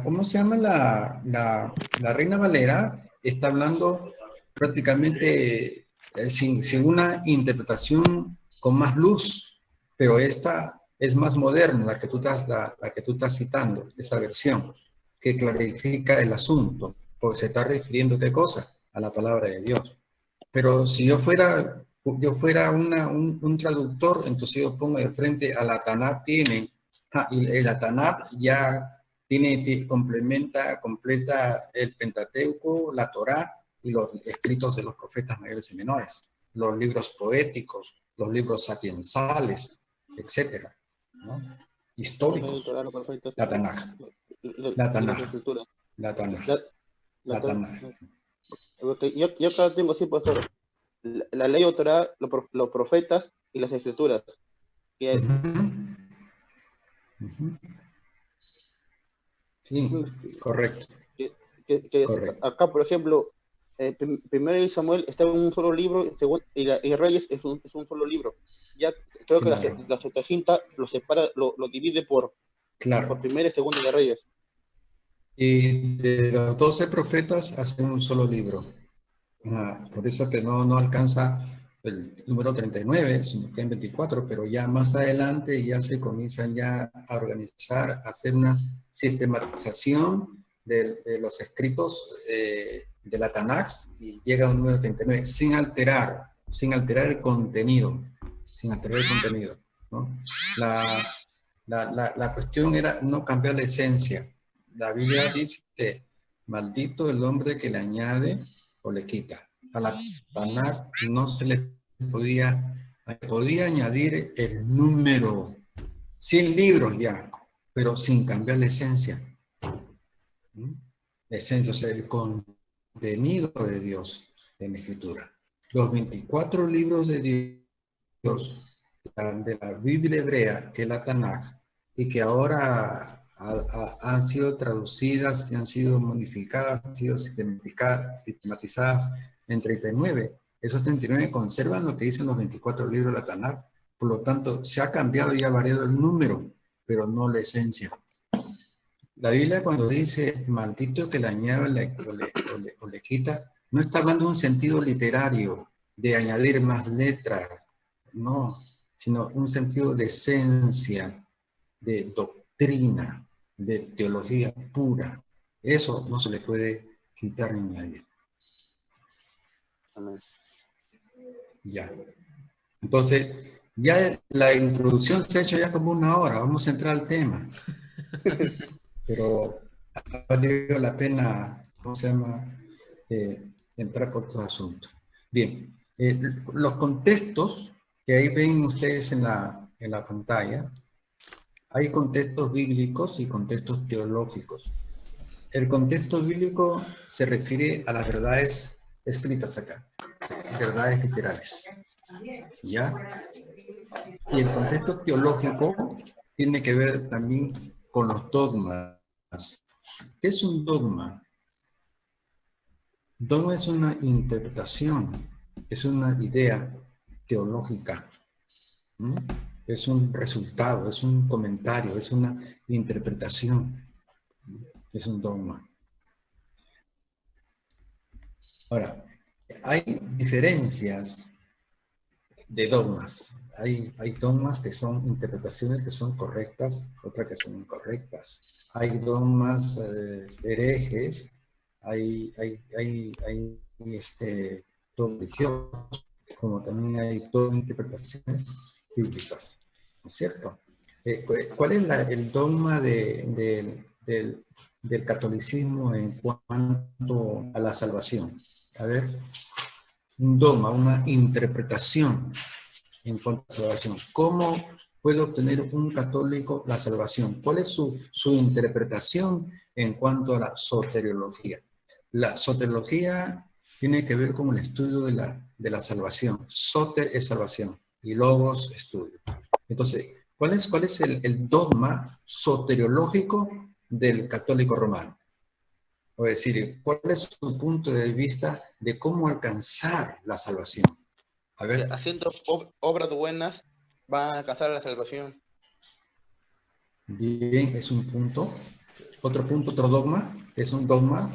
¿Cómo se llama? La Reina Valera está hablando prácticamente sin una interpretación con más luz, pero esta es más moderna, la que tú estás citando, esa versión, que clarifica el asunto, porque se está refiriendo ¿qué cosa? A la palabra de Dios. Pero si yo fuera un traductor, entonces yo pongo de frente a la Tanat y la Tanat ya completa el Pentateuco, la Torá y los escritos de los profetas mayores y menores, los libros poéticos, los libros sapiensales, etcétera, ¿no? La ley, Históricos, Torah, los profetas la Tanaj, y las escrituras. la Tanaj, La, la la Torah- Tanaj. porque yo acá tengo así, pastor, la ley o Torah, los profetas y las escrituras. Que, Ujú, ujú. Sí, correcto, que correcto. acá, por ejemplo, primero de Samuel está en un solo libro y Reyes es un solo libro. Ya creo que Claro, la Septuaginta lo separa, lo divide por claro. primero y segundo de Reyes. Y de los 12 profetas hacen un solo libro. Por eso que no alcanza el número 39, sino que en 24, pero ya más adelante ya se comienzan ya a organizar, a hacer una sistematización de los escritos de la Tanakh y llega a un número 39 sin alterar el contenido, sin alterar el contenido, ¿no? La cuestión era no cambiar la esencia. La Biblia dice, maldito el hombre que le añade o le quita. A la Tanakh no se le podía añadir el número, 100 libros ya, pero sin cambiar la esencia. ¿Mm? La esencia, o sea, el contenido de Dios en la Escritura. Los 24 libros de Dios de la Biblia hebrea, que es la Tanakh, y que ahora han sido traducidas y han sido modificadas, han sido sistematizadas en 39. Esos 39 conservan lo que dicen los 24 libros de la Tanakh. Por lo tanto, se ha cambiado y ha variado el número, pero no la esencia. La Biblia cuando dice maldito que le añade o le quita, no está hablando de un sentido literario, de añadir más letras, no, sino un sentido de esencia, de doctrina, de teología pura. Eso no se le puede quitar ni añadir. Amén. Ya. Entonces, ya la introducción se ha hecho ya como 1 hora. Vamos a entrar al tema. Pero ha valido la pena, ¿cómo se llama? Entrar por todo asunto. Bien, los contextos que ahí ven ustedes en la pantalla, hay contextos bíblicos y contextos teológicos. El contexto bíblico se refiere a las verdades escritas acá, verdades literales. ¿Ya? Y el contexto teológico tiene que ver también con los dogmas. ¿Qué es un dogma? Dogma es una interpretación, es una idea teológica. ¿Mm? Es un resultado, es un comentario, es una interpretación. Es un dogma. Ahora, hay diferencias de dogmas. Hay dogmas que son interpretaciones que son correctas, otras que son incorrectas. Hay dogmas herejes, hay dogmas religiosos, como también hay todas interpretaciones bíblicas. ¿No es cierto? ¿Cuál es el dogma del catolicismo en cuanto a la salvación? A ver, un dogma, una interpretación en cuanto a la salvación. ¿Cómo puede obtener un católico la salvación? ¿Cuál es su interpretación en cuanto a la soteriología? La soteriología tiene que ver con el estudio de la salvación. Soter es salvación y logos estudio. Entonces, ¿cuál es el dogma soteriológico del católico romano? O decir, ¿cuál es su punto de vista de cómo alcanzar la salvación? A ver. Haciendo obras buenas van a alcanzar la salvación. Bien, es un punto. Otro punto, otro dogma, es un dogma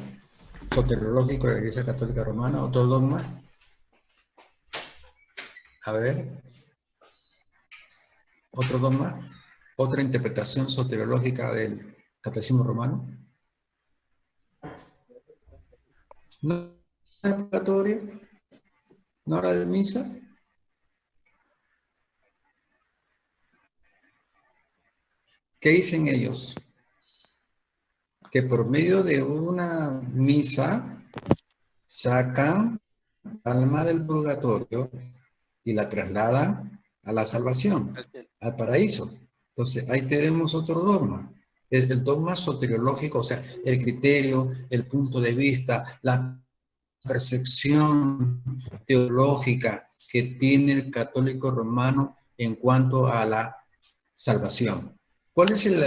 soteriológico de la Iglesia Católica Romana. Otro dogma. A ver. Otro dogma. Otra interpretación soteriológica del catolicismo romano. ¿No hay purgatorio? ¿No hora de misa? ¿Qué dicen ellos? Que por medio de una misa sacan alma del purgatorio y la trasladan a la salvación, al paraíso. Entonces, ahí tenemos otro dogma. El dogma soteriológico, o sea, el criterio, el punto de vista, la percepción teológica que tiene el católico romano en cuanto a la salvación. ¿Cuál es el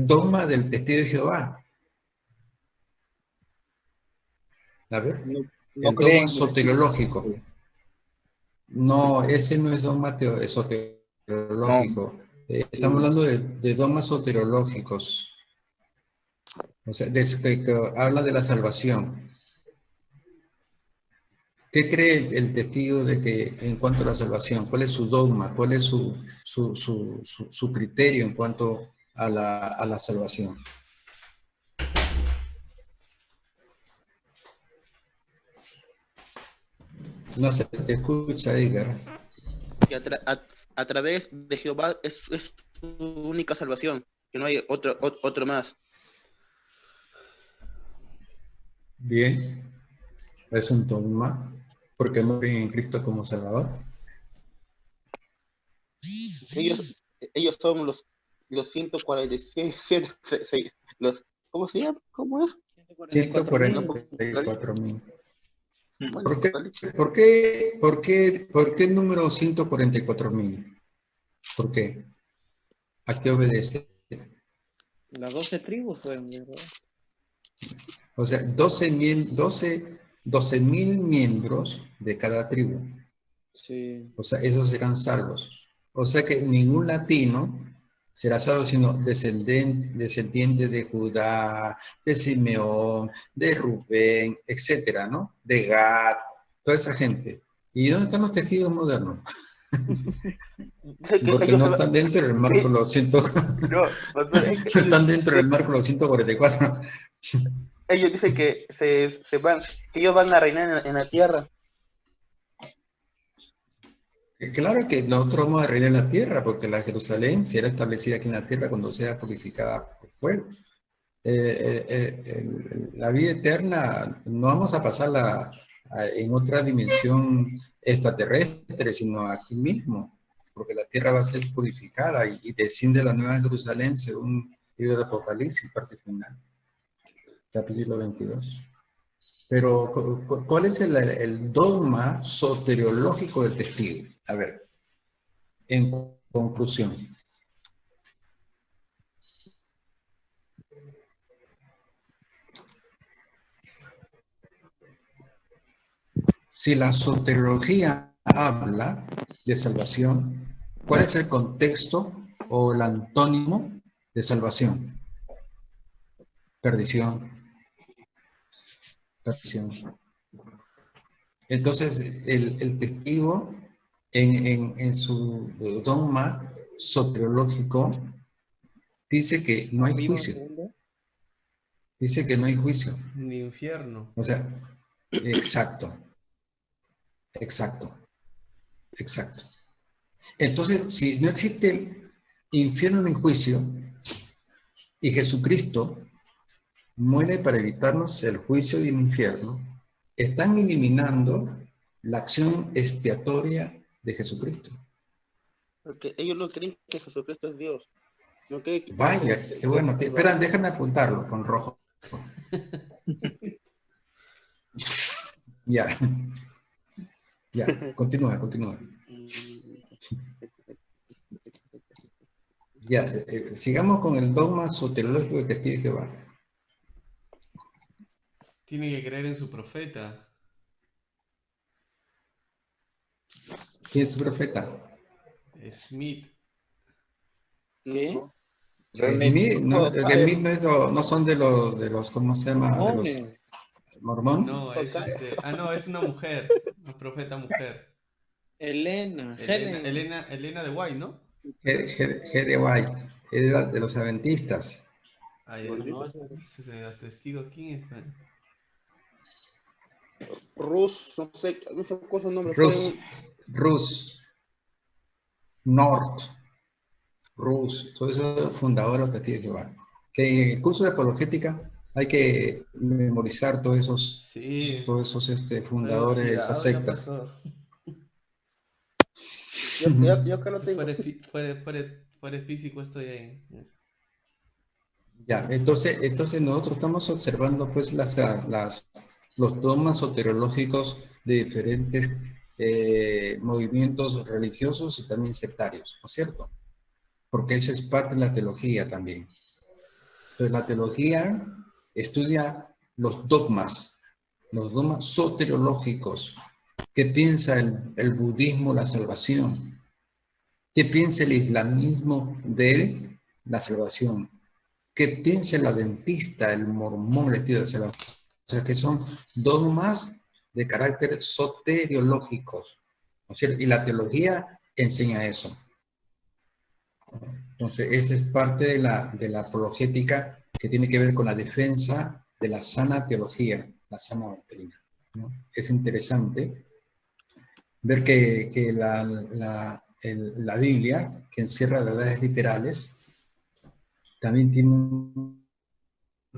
dogma del testigo de Jehová? A ver, No el creen dogma en el soteriológico. No, ese no es dogma soteriológico. Estamos hablando de dogmas soteriológicos. O sea, que habla de la salvación. ¿Qué cree el testigo de que en cuanto a la salvación? ¿Cuál es su dogma? ¿Cuál es su criterio en cuanto a la salvación? No se te escucha, Edgar. Que a través de Jehová es su única salvación, que no hay otro más. Bien, es un dogma, porque no creen en Cristo como Salvador. Ellos son los 146, ¿cómo se llama? ¿Cómo es? 144.000. Bueno, ¿Por qué el número 144.000? ¿Por qué? ¿A qué obedece? Las 12 tribus fueron, ¿verdad? O sea, 12.000 miembros de cada tribu. Sí. O sea, esos serán salvos. O sea que ningún latino será salvo, sino descendiente de Judá, de Simeón, de Rubén, etcétera, ¿no? De Gad, toda esa gente. ¿Y dónde están los testigos modernos? Dice que Porque ellos no se van- están dentro del marco de los 100, no no, pastor, es que están dentro del marco de los 144. ellos dicen que se van, que ellos van a reinar en la tierra. Claro que nosotros vamos a reinar en la tierra, porque la Jerusalén será establecida aquí en la tierra cuando sea purificada por fuego. La vida eterna no vamos a pasarla en otra dimensión extraterrestre, sino aquí mismo, porque la tierra va a ser purificada y desciende la nueva Jerusalén según el libro de Apocalipsis, parte final, capítulo 22. Pero, ¿cuál es el dogma soteriológico del testigo? A ver, en conclusión. Si la soteriología habla de salvación, ¿cuál es el contexto o el antónimo de salvación? Perdición. Perdición. Entonces, el testigo en su dogma soteriológico dice que no hay juicio. Dice que no hay juicio. Ni infierno. O sea, exacto. Exacto. Exacto. Entonces, si no existe infierno ni juicio y Jesucristo muere para evitarnos el juicio y el infierno, están eliminando la acción expiatoria de Jesucristo. Porque ellos no creen que Jesucristo es Dios. No creen que Vaya, qué bueno. Espera, déjame apuntarlo con rojo. Ya. Ya, continúa. Ya, sigamos con el dogma soteriológico de Testigo de Jehová. Tiene que creer en su profeta. ¿Quién es su profeta? Smith. ¿Qué? Smith, no, Smith no son de los, ¿cómo se llama? De los Mormones. mormón. No, es no, es una mujer. Una profeta mujer. Elena. Helen. Elena de White, ¿no? G. de White, era de los adventistas. Ay, No, entonces, de los testigos, ¿quién es? Rus, no sé cuál es el nombre. Rus, North, Rus, todos esos fundadores de Testigos de Jehová. Que en el curso de apologética hay que memorizar todos esos, Sí. fundadores de esas sectas. Yo acá lo tengo. Fuera físico estoy ahí. Ya, entonces nosotros estamos observando pues los dogmas soteriológicos de diferentes movimientos religiosos y también sectarios, ¿no es cierto? Porque eso es parte de la teología también. Entonces la teología estudia los dogmas soteriológicos. ¿Qué piensa el budismo la salvación? ¿Qué piensa el islamismo de la salvación? ¿Qué piensa el adventista, el mormón, el estilo de salvación? O sea, que son dogmas de carácter soteriológicos, ¿no es cierto? Y la teología enseña eso. Entonces, esa es parte de la apologética que tiene que ver con la defensa de la sana teología, la sana doctrina, ¿no? Es interesante ver que la Biblia, que encierra verdades literales, también tiene un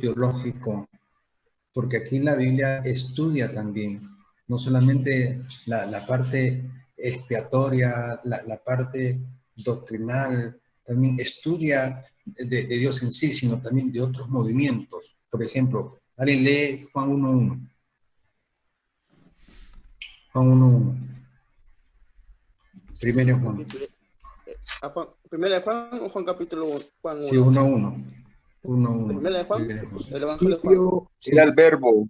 teológico, porque aquí la Biblia estudia también, no solamente la parte expiatoria, la parte doctrinal, también estudia de Dios en sí, sino también de otros movimientos. Por ejemplo, alguien lee Juan 1.1. Juan 1.1. Primero Juan. Primera de Juan o Juan capítulo 1, Juan 1. Sí, 1.1. 1.1. Primera de Juan, Primero Juan. el Evangelio de Juan. Era el verbo,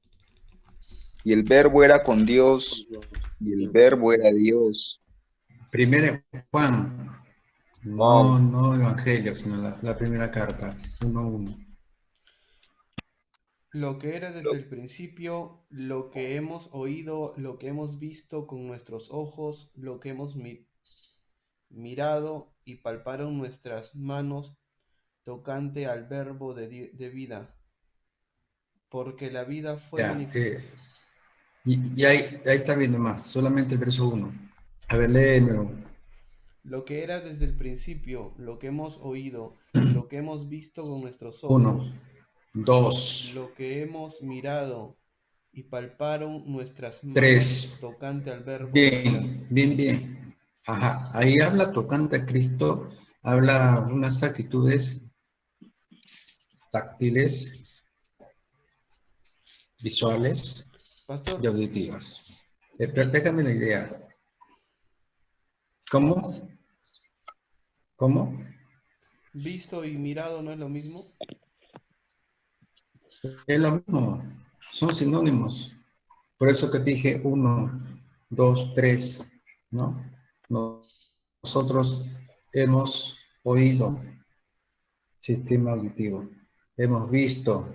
y el verbo era con Dios, y el verbo era Dios. Primero Juan. Wow. No Evangelio, sino la primera carta. 1.1. Lo que era desde el principio, lo que hemos oído, lo que hemos visto con nuestros ojos, lo que hemos mirado y palparon nuestras manos tocante al verbo de vida, porque la vida fue Ya, manifestada. y ahí está viendo más, solamente el verso 1. A ver, lee de nuevo. Lo que era desde el principio, lo que hemos oído, lo que hemos visto con nuestros 1, ojos, 2, lo que hemos mirado y palparon nuestras manos 3. tocante al verbo de vida. Bien. Ajá, ahí habla tocante a Cristo, habla unas actitudes táctiles, visuales y Pastor, auditivas. Pero déjame la idea. ¿Cómo? ¿visto y mirado no es lo mismo? Es lo mismo, son sinónimos. Por eso que dije 1, 2, 3, ¿no? Nosotros hemos oído sistema auditivo, hemos visto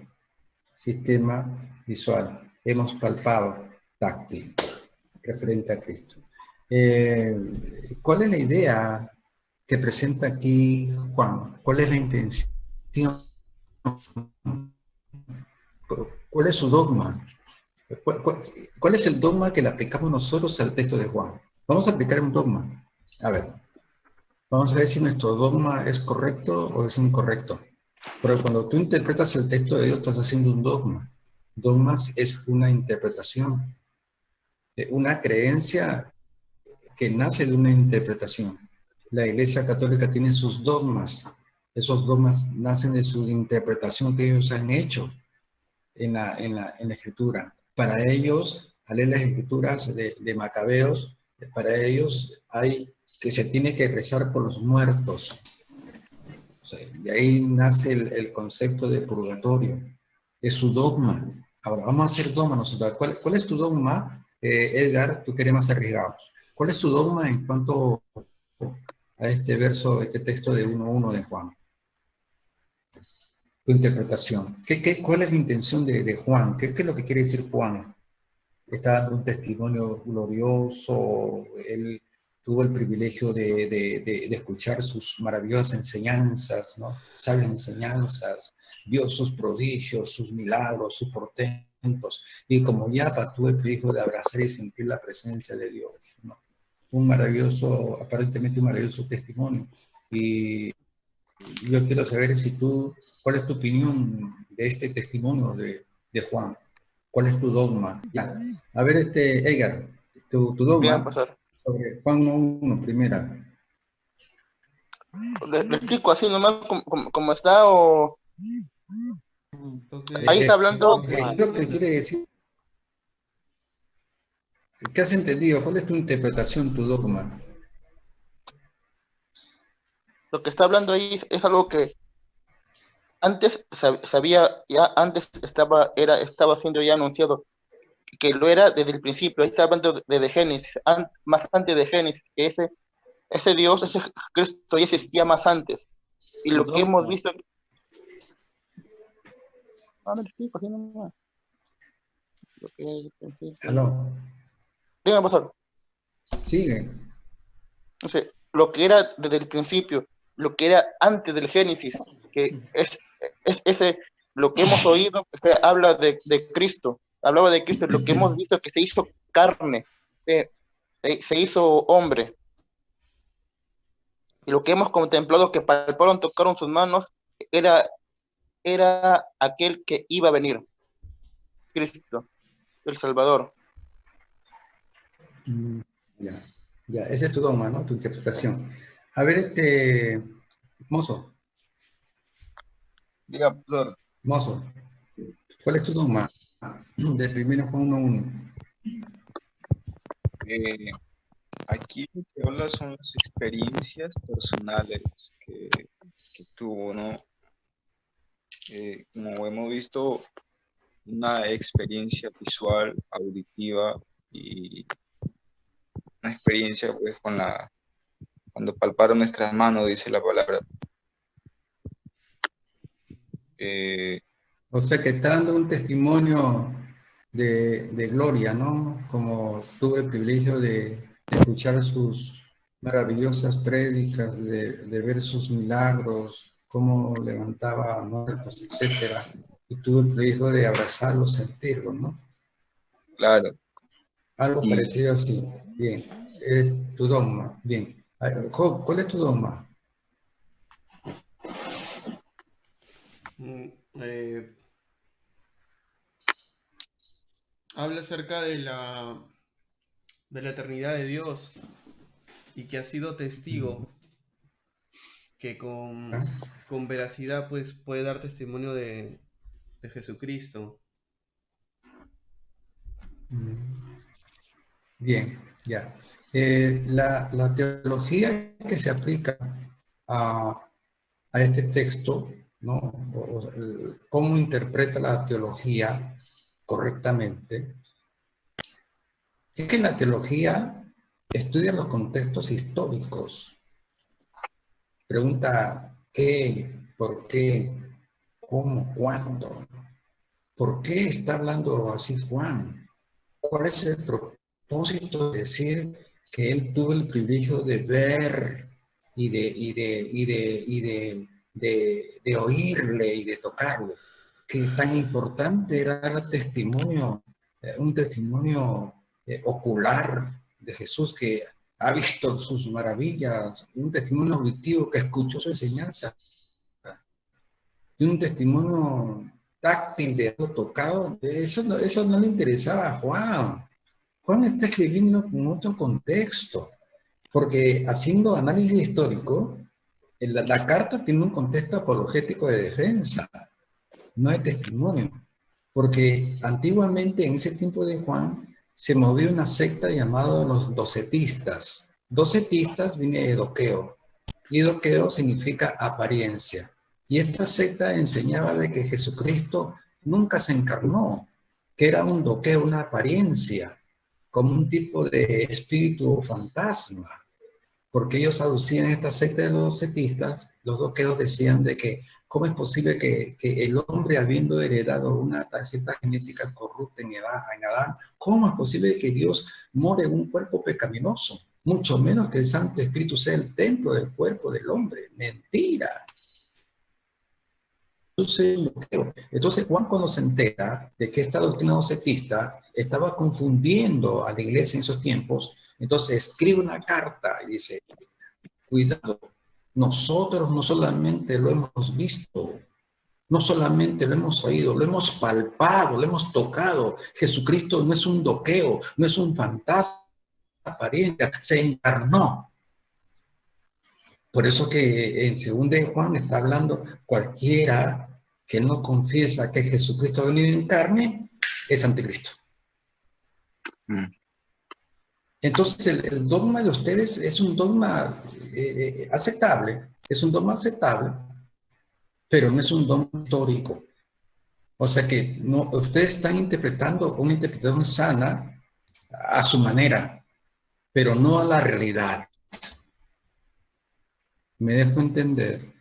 sistema visual, hemos palpado táctil, referente a Cristo. ¿Cuál es la idea que presenta aquí Juan? ¿Cuál es la intención? ¿Cuál es su dogma? ¿Cuál es el dogma que le aplicamos nosotros al texto de Juan? Vamos a aplicar un dogma. A ver, vamos a ver si nuestro dogma es correcto o es incorrecto. Pero cuando tú interpretas el texto de Dios, estás haciendo un dogma. Dogmas es una interpretación, una creencia que nace de una interpretación. La Iglesia Católica tiene sus dogmas. Esos dogmas nacen de su interpretación que ellos han hecho en la Escritura. Para ellos, al leer las Escrituras de Macabeos, para ellos hay que se tiene que rezar por los muertos. O sea, de ahí nace el concepto de purgatorio. Es su dogma. Ahora, vamos a hacer dogma nosotros. ¿Cuál es tu dogma, Edgar? Tú que eres más arriesgado. ¿Cuál es tu dogma en cuanto a este verso, este texto de 1.1 de Juan? Tu interpretación. ¿Cuál es la intención de Juan? ¿Qué es lo que quiere decir Juan? Está dando un testimonio glorioso, él tuvo el privilegio de escuchar sus maravillosas enseñanzas, ¿no? Sabias enseñanzas, vio sus prodigios, sus milagros, sus portentos, y como Yapa tuvo el privilegio de abrazar y sentir la presencia de Dios, ¿no? Aparentemente un maravilloso testimonio. Y yo quiero saber ¿cuál es tu opinión de este testimonio de Juan? ¿Cuál es tu dogma? Ya. A ver, Edgar, tu Bien, dogma pastor. sobre Juan 1.1, primera. Le explico así nomás como está o... Ahí está hablando... ¿Qué es lo que quiere decir? ¿Qué has entendido? ¿Cuál es tu interpretación, tu dogma? Lo que está hablando ahí es algo que antes sabía, ya antes estaba siendo ya anunciado, que lo era desde el principio. Ahí está hablando desde Génesis, más antes de Génesis, que ese Dios, ese Cristo ya existía más antes. Y lo que hemos visto... No le explico, así nomás. Lo que es el principio. ¿Aló? Dígame, pastor. Sigue. Entonces, lo que era desde el principio, lo que era antes del Génesis, que es ese, lo que hemos oído, que habla de Cristo, hablaba de Cristo, lo que hemos visto que se hizo carne, se hizo hombre. Y lo que hemos contemplado que palparon, tocaron sus manos, era aquel que iba a venir, Cristo, el Salvador. Ya, ya, ese es tu dogma, ¿no? Tu interpretación. A ver, mozo, Diga, pastor. mozo, ¿cuál es tu dogma? De 1 Juan 1:1. Aquí lo que habla son las experiencias personales que tuvo, ¿no? Como hemos visto, una experiencia visual, auditiva y una experiencia pues cuando palparon nuestras manos, dice la palabra. O sea que está dando un testimonio de gloria, ¿no? Como tuve el privilegio de escuchar sus maravillosas prédicas, de ver sus milagros, cómo levantaba muertos, etcétera. Y tuve el privilegio de abrazarlos, sentirlos, ¿no? Claro. Algo Y parecido así. Bien. Tu dogma. Bien. Job, ¿cuál es tu dogma? Habla acerca de la eternidad de Dios y que ha sido testigo, que con veracidad pues puede dar testimonio de Jesucristo. Bien, ya. La teología que se aplica a este texto, ¿no? Cómo interpreta la teología correctamente, es que la teología estudia los contextos históricos. Pregunta qué, por qué, cómo, cuándo. ¿Por qué está hablando así Juan? ¿Cuál es el propósito de decir que él tuvo el privilegio de ver y de oírle y de tocarlo? Que tan importante era el testimonio, un testimonio ocular de Jesús que ha visto sus maravillas, un testimonio auditivo que escuchó su enseñanza, y un testimonio táctil de haberlo tocado. Eso no le interesaba a Juan. Juan está escribiendo con otro contexto, porque haciendo análisis histórico, la carta tiene un contexto apologético de defensa, no de testimonio, porque antiguamente en ese tiempo de Juan se movió una secta llamada los docetistas. Docetistas viene de doqueo, y doqueo significa apariencia. Y esta secta enseñaba de que Jesucristo nunca se encarnó, que era un doqueo, una apariencia, como un tipo de espíritu fantasma, porque ellos aducían esta secta de los docetistas, los doqueos decían de que cómo es posible que el hombre, habiendo heredado una tarjeta genética corrupta en Adán, cómo es posible que Dios more en un cuerpo pecaminoso, mucho menos que el Santo Espíritu sea el templo del cuerpo del hombre. Mentira. Entonces Juan, cuando se entera de que esta doctrina docetista estaba confundiendo a la iglesia en esos tiempos, entonces escribe una carta y dice: cuidado, nosotros no solamente lo hemos visto, no solamente lo hemos oído, lo hemos palpado, lo hemos tocado. Jesucristo no es un doqueo, no es un fantasma, apariencia, se encarnó. Por eso que en 2 de Juan está hablando: cualquiera que no confiesa que Jesucristo ha venido en carne es anticristo. Entonces el dogma de ustedes es un dogma aceptable, es un dogma aceptable, pero no es un dogma histórico. O sea que no, ustedes están interpretando una interpretación sana a su manera, pero no a la realidad. ¿Me dejo entender?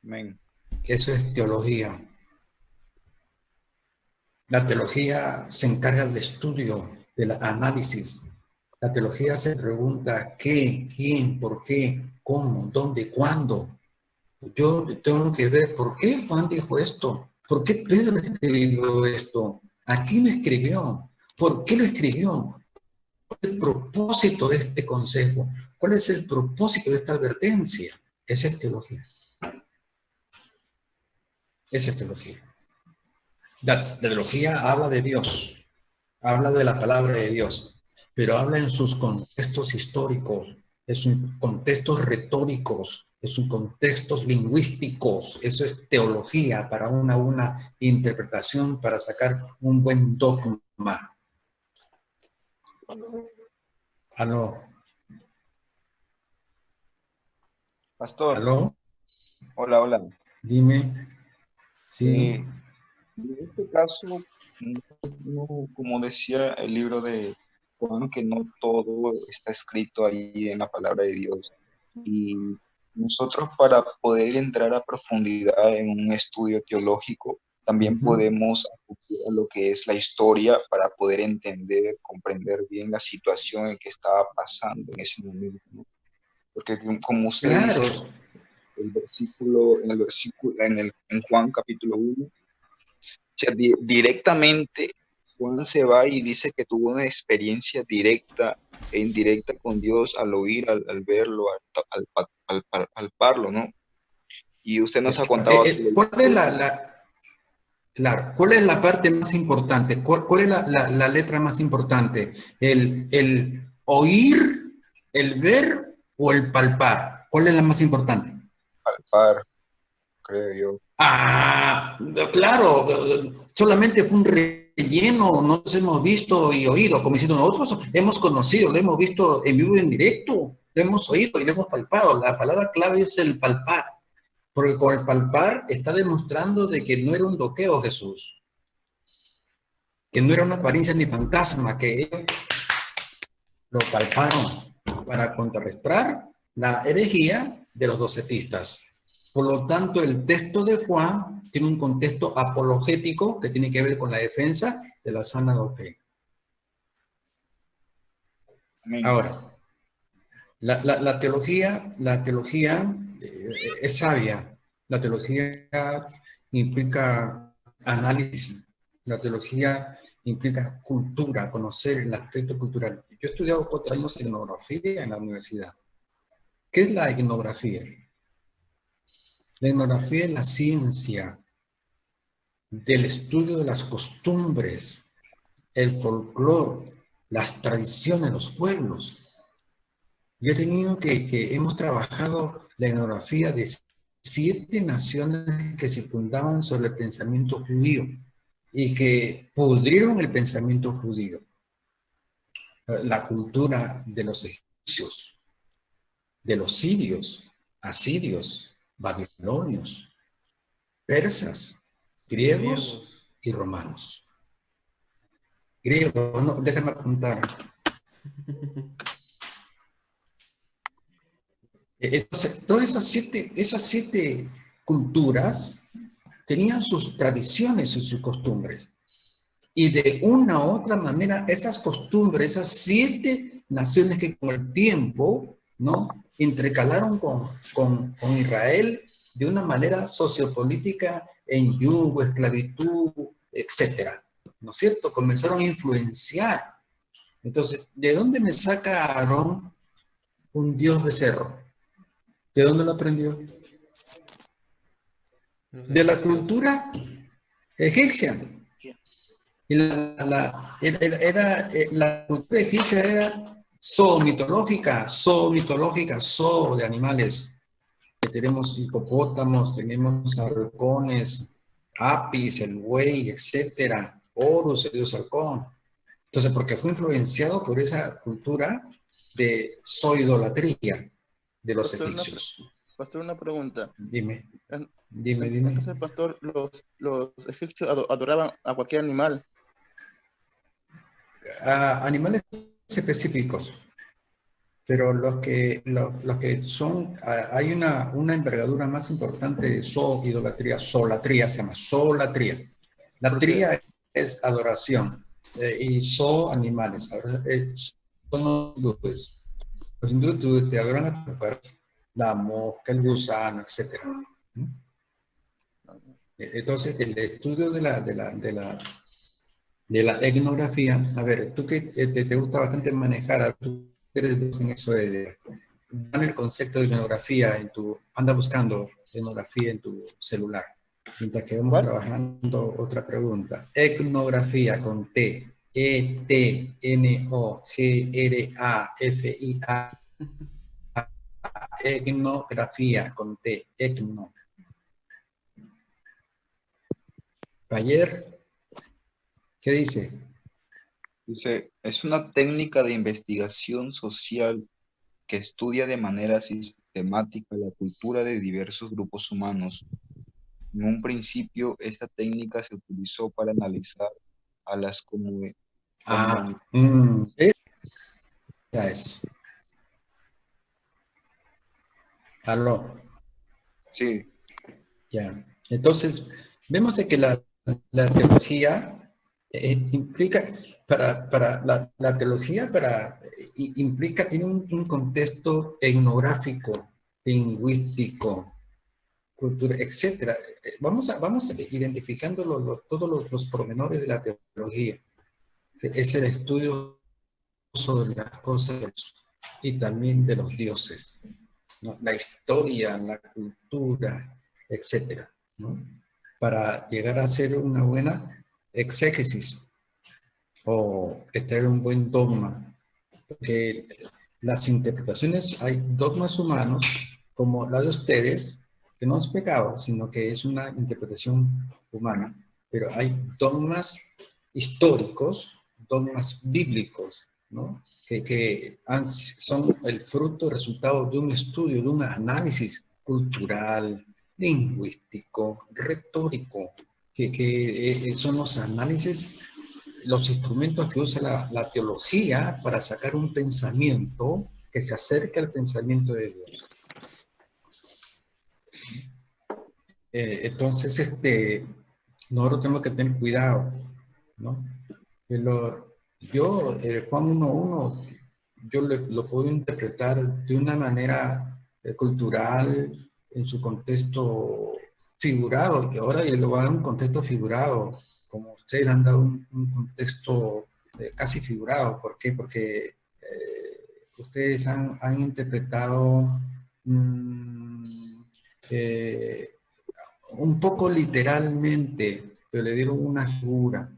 amén. Eso es teología. La teología se encarga del estudio, del análisis. La teología se pregunta qué, quién, por qué, cómo, dónde, cuándo. Yo tengo que ver por qué Juan dijo esto, por qué Pedro escribió esto, a quién lo escribió, por qué lo escribió, cuál es el propósito de este consejo, ¿Cuál es el propósito de esta advertencia? Esa es teología. Esa es teología. La teología habla de Dios, habla de la palabra de Dios, pero habla en sus contextos históricos, en sus contextos retóricos, en sus contextos lingüísticos. Eso es teología para una interpretación, para sacar un buen dogma. ¿Aló? Pastor, ¿Aló? hola, hola. Dime. Sí. En este caso, como decía el libro de Juan, que no todo está escrito ahí en la palabra de Dios. Y nosotros, para poder entrar a profundidad en un estudio teológico, también podemos acudir a lo que es la historia para poder entender, comprender bien la situación en que estaba pasando en ese momento, ¿no? Porque como usted dice, Claro. en Juan capítulo 1, o sea, directamente Juan se va y dice que tuvo una experiencia directa e indirecta con Dios al oír, al verlo, al palparlo, ¿no? Y usted nos ha contado aquí. ¿Cuál es claro, ¿cuál es la parte más importante? ¿Cuál es la letra más importante? ¿El oír, el ver o el palpar? ¿Cuál es la más importante? Palpar, creo yo. Ah, claro, solamente fue un relleno, no nos hemos visto y oído, como diciendo nosotros hemos conocido, lo hemos visto en vivo y en directo, lo hemos oído y lo hemos palpado. La palabra clave es el palpar, porque con el palpar está demostrando de que no era un doqueo Jesús, que no era una apariencia ni fantasma, que ellos lo palparon para contrarrestar la herejía de los docetistas. Por lo tanto, el texto de Juan tiene un contexto apologético que tiene que ver con la defensa de la sana doctrina. Amén. Ahora, la teología es sabia. La teología implica análisis. La teología implica cultura, conocer el aspecto cultural. Yo he estudiado 4 años etnografía en la universidad. ¿Qué es la etnografía? La etnografía es la ciencia del estudio de las costumbres, el folclore, las tradiciones de los pueblos. Yo he tenido que hemos trabajado la etnografía de 7 naciones que se fundaban sobre el pensamiento judío y que pudrieron el pensamiento judío. La cultura de los egipcios, de los sirios, asirios, babilonios, persas, griegos y romanos. Griegos, no, déjame apuntar. Entonces, todas esas siete culturas tenían sus tradiciones y sus costumbres. Y de una u otra manera, esas costumbres, esas 7 naciones que con el tiempo, ¿no?, intercalaron con Israel de una manera sociopolítica en yugo, esclavitud, etcétera, ¿no es cierto? Comenzaron a influenciar. Entonces, ¿de dónde me saca Aarón un dios becerro? ¿De dónde lo aprendió? De la cultura egipcia. Y la cultura egipcia era zoomitológica, zoo de animales. Que tenemos hipopótamos, tenemos halcones, apis, el buey, etcétera, Horus, el dios halcón. Entonces, porque fue influenciado por esa cultura de zooidolatría de los egipcios. Pastor, una pregunta. Dime. Entonces, pastor, los egipcios adoraban a cualquier animal. A animales específicos, pero los que son, hay una envergadura más importante de idolatría, solatría, se llama solatría. La tría es adoración y animales. Son los hindúes. Los hindúes te adoran a la mosca, el gusano, etc. Entonces, el estudio de la etnografía, a ver, tú que te gusta bastante manejar, tú eres en eso de dan el concepto de etnografía en tu, anda buscando etnografía en tu celular. Mientras que vamos trabajando otra pregunta. Etnografía con T. E-T-N-O-G-R-A-F-I-A. Etnografía con T. Etno. Ayer, ¿qué dice? Dice, es una técnica de investigación social que estudia de manera sistemática la cultura de diversos grupos humanos. En un principio, esta técnica se utilizó para analizar a las comunidades. Ya es. Aló. Sí. Ya. Entonces, vemos de que la teología implica, la teología implica, tiene un contexto etnográfico, lingüístico, cultura, etcétera. Vamos identificando todos los pormenores de la teología. Es el estudio sobre las cosas y también de los dioses, ¿no? La historia, la cultura, etcétera, ¿no? Para llegar a hacer una buena exégesis o extraer un buen dogma. Porque las interpretaciones, hay dogmas humanos como la de ustedes, que no es pecado, sino que es una interpretación humana, pero hay dogmas históricos, dogmas bíblicos, ¿no? que son el fruto, resultado de un estudio, de un análisis cultural, lingüístico, retórico, que son los análisis, los instrumentos que usa la teología para sacar un pensamiento que se acerque al pensamiento de Dios. Entonces, nosotros tenemos que tener cuidado, ¿no? Yo, Juan 1.1, yo lo puedo interpretar de una manera cultural, en su contexto figurado, y ahora lo voy a dar un contexto figurado, como ustedes han dado un contexto casi figurado. ¿Por qué? Porque ustedes han un poco literalmente, pero le dieron una figura.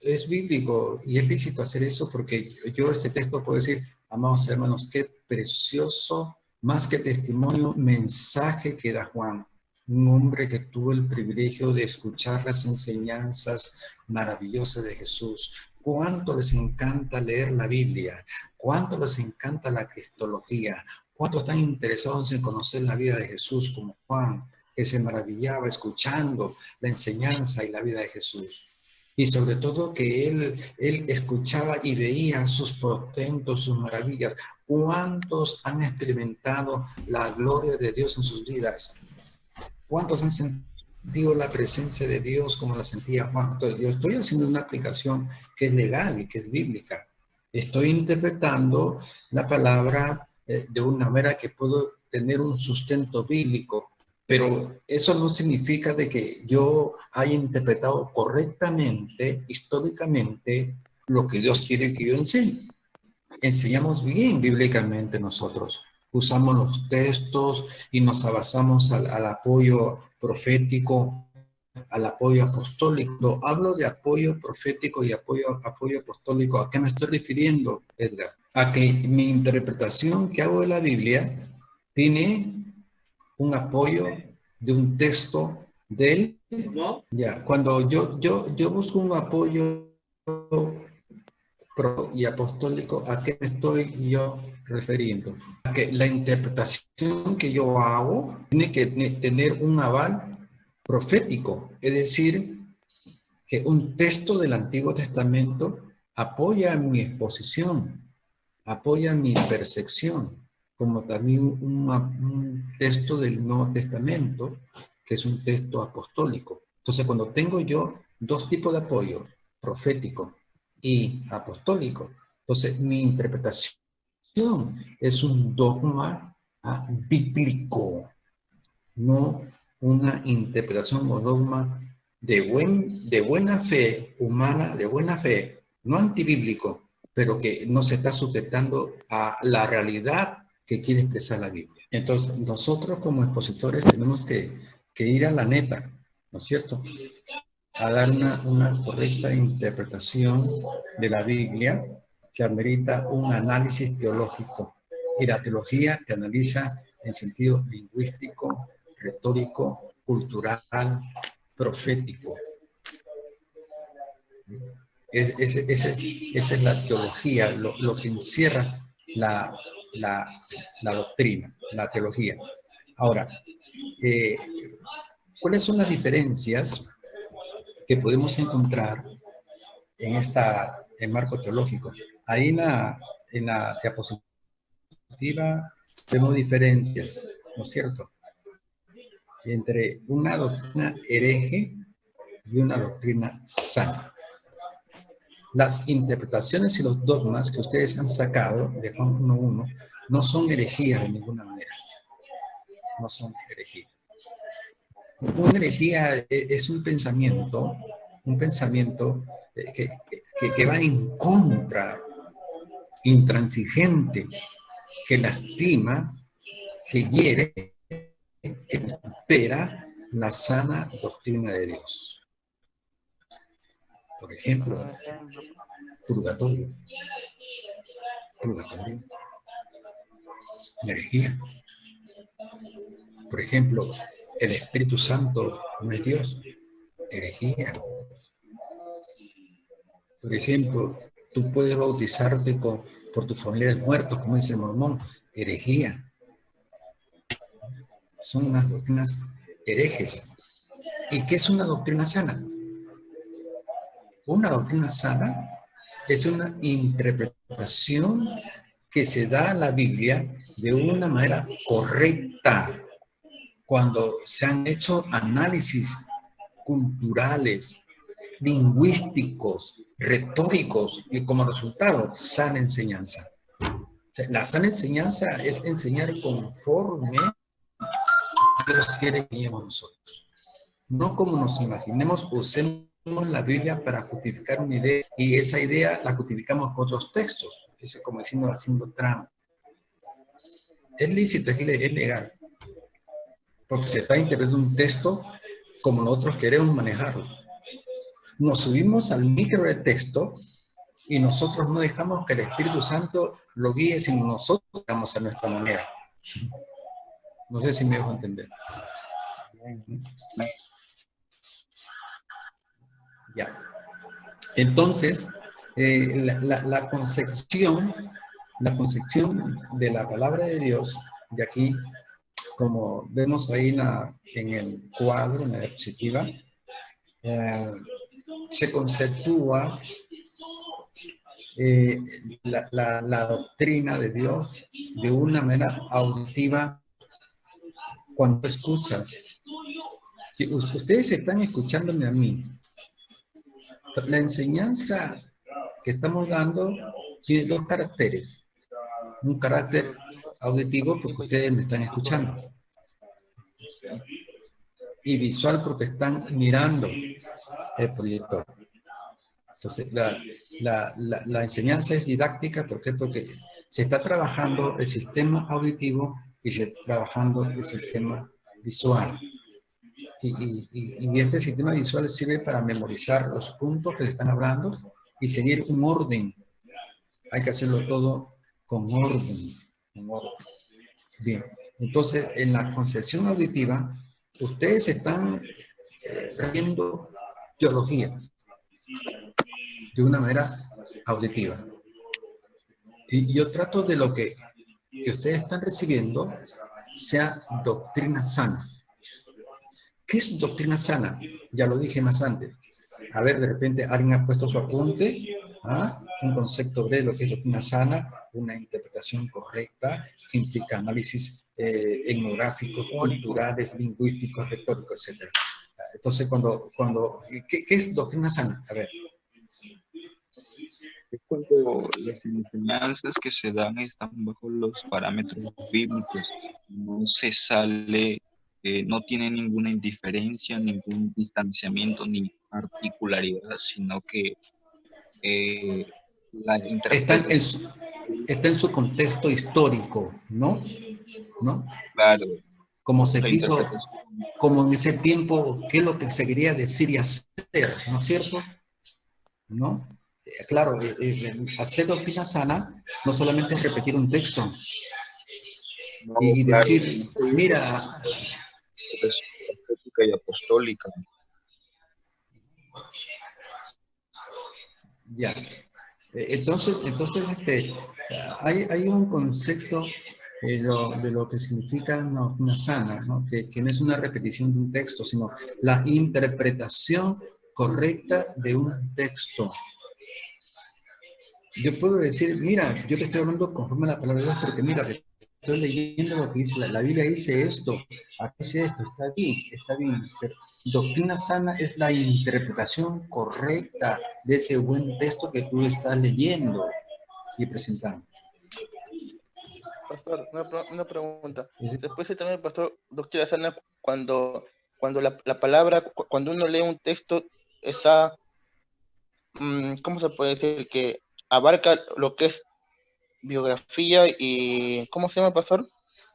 Es bíblico y es lícito hacer eso, porque yo este texto puedo decir, amados hermanos, qué precioso, más que testimonio, mensaje que da Juan. Un hombre que tuvo el privilegio de escuchar las enseñanzas maravillosas de Jesús. ¿Cuánto les encanta leer la Biblia? ¿Cuánto les encanta la cristología? ¿Cuánto están interesados en conocer la vida de Jesús como Juan, que se maravillaba escuchando la enseñanza y la vida de Jesús? Y sobre todo que él escuchaba y veía sus portentos, sus maravillas. ¿Cuántos han experimentado la gloria de Dios en sus vidas? ¿Cuántos han sentido la presencia de Dios como la sentía Juan? Entonces, yo estoy haciendo una aplicación que es legal y que es bíblica. Estoy interpretando la palabra de una manera que puedo tener un sustento bíblico, pero eso no significa de que yo haya interpretado correctamente, históricamente, lo que Dios quiere que yo enseñe. Enseñamos bien bíblicamente nosotros. Usamos los textos y nos basamos al apoyo profético, al apoyo apostólico. Hablo de apoyo profético y apoyo apostólico. ¿A qué me estoy refiriendo, Edgar? A que mi interpretación que hago de la Biblia tiene un apoyo de un texto de él. ¿No? Ya, cuando yo busco un apoyo y apostólico, ¿a qué me estoy yo refiriendo? A que la interpretación que yo hago tiene que tener un aval profético, es decir, que un texto del Antiguo Testamento apoya mi exposición, apoya mi percepción, como también un texto del Nuevo Testamento, que es un texto apostólico. Entonces, cuando tengo yo dos tipos de apoyo, profético y apostólico, entonces mi interpretación es un dogma bíblico, no una interpretación o dogma de buena fe humana, de buena fe, no antibíblico, pero que no se está sujetando a la realidad que quiere expresar la Biblia. Entonces, nosotros como expositores tenemos que ir a la neta, ¿no es cierto?, a dar una correcta interpretación de la Biblia que amerita un análisis teológico. Y la teología te analiza en sentido lingüístico, retórico, cultural, profético. Esa es la teología, lo que encierra la doctrina, la teología. Ahora, ¿cuáles son las diferencias que podemos encontrar en el marco teológico? Ahí en la diapositiva vemos diferencias, ¿no es cierto?, entre una doctrina hereje y una doctrina sana. Las interpretaciones y los dogmas que ustedes han sacado de Juan 1.1 no son herejías de ninguna manera. No son herejías. Una herejía es un pensamiento que va en contra, intransigente, que lastima, que hiere, que supera la sana doctrina de Dios. Por ejemplo, purgatorio, herejía. Por ejemplo, el Espíritu Santo no es Dios, herejía. Por ejemplo, tú puedes bautizarte por tus familiares muertos, como dice el mormón, herejía. Son unas doctrinas herejes. ¿Y qué es una doctrina sana? Una doctrina sana es una interpretación que se da a la Biblia de una manera correcta. Cuando se han hecho análisis culturales, lingüísticos, retóricos y como resultado, sana enseñanza. O sea, la sana enseñanza es enseñar conforme Dios quiere que lleguemos nosotros. No como nos imaginemos, usemos la Biblia para justificar una idea y esa idea la justificamos con otros textos. Eso es como diciendo, haciendo trampa. Es lícito, es legal. Porque se está interpretando un texto como nosotros queremos manejarlo. Nos subimos al micro de texto y nosotros no dejamos que el Espíritu Santo lo guíe, sino nosotros vamos a nuestra manera. No sé si me dejo entender. Ya. Entonces, la concepción de la palabra de Dios, de aquí, como vemos ahí en el cuadro, en la diapositiva, se conceptúa la doctrina de Dios de una manera auditiva cuando escuchas. Si ustedes están escuchándome a mí, la enseñanza que estamos dando tiene dos caracteres. Un carácter auditivo porque ustedes me están escuchando. Y visual porque están mirando el proyector. Entonces, la enseñanza es didáctica, ¿por qué? Porque se está trabajando el sistema auditivo y se está trabajando el sistema visual. Y este sistema visual sirve para memorizar los puntos que se están hablando y seguir un orden. Hay que hacerlo todo con orden. Bien, entonces en la concepción auditiva, ustedes están viendo teología de una manera auditiva. Y yo trato de lo que ustedes están recibiendo sea doctrina sana. ¿Qué es doctrina sana? Ya lo dije más antes. A ver, de repente alguien ha puesto su apunte, un concepto de lo que es doctrina sana, una interpretación correcta, que implica análisis etnográficos, culturales, lingüísticos, retóricos, etc. Entonces, ¿qué es doctrina sana? A ver. Es cuando las enseñanzas que se dan están bajo los parámetros bíblicos, no se sale, no tiene ninguna indiferencia, ningún distanciamiento, ni particularidad, sino que La interpretación. Está en su contexto histórico, ¿no? ¿No? Claro, Como se la quiso, interpretación. como en ese tiempo, qué es lo que se quería decir y hacer, ¿no es cierto? ¿No? Claro, hacer doctrina sana no solamente es repetir un texto No, y claro, decir, mira, es profética y apostólica. ya. Entonces hay un concepto de lo que significa una sana, ¿no? Que no es una repetición de un texto, sino la interpretación correcta de un texto. Yo puedo decir, mira, yo te estoy hablando conforme a la palabra de Dios, porque mira, estoy leyendo lo que dice, la Biblia dice esto, aquí dice esto, está bien, pero doctrina sana es la interpretación correcta de ese buen texto que tú estás leyendo y presentando. Pastor, una pregunta. ¿Se puede decir también, pastor, doctrina sana, cuando la palabra, cuando uno lee un texto, está, ¿cómo se puede decir? Que abarca lo que es biografía y, ¿cómo se llama, pastor?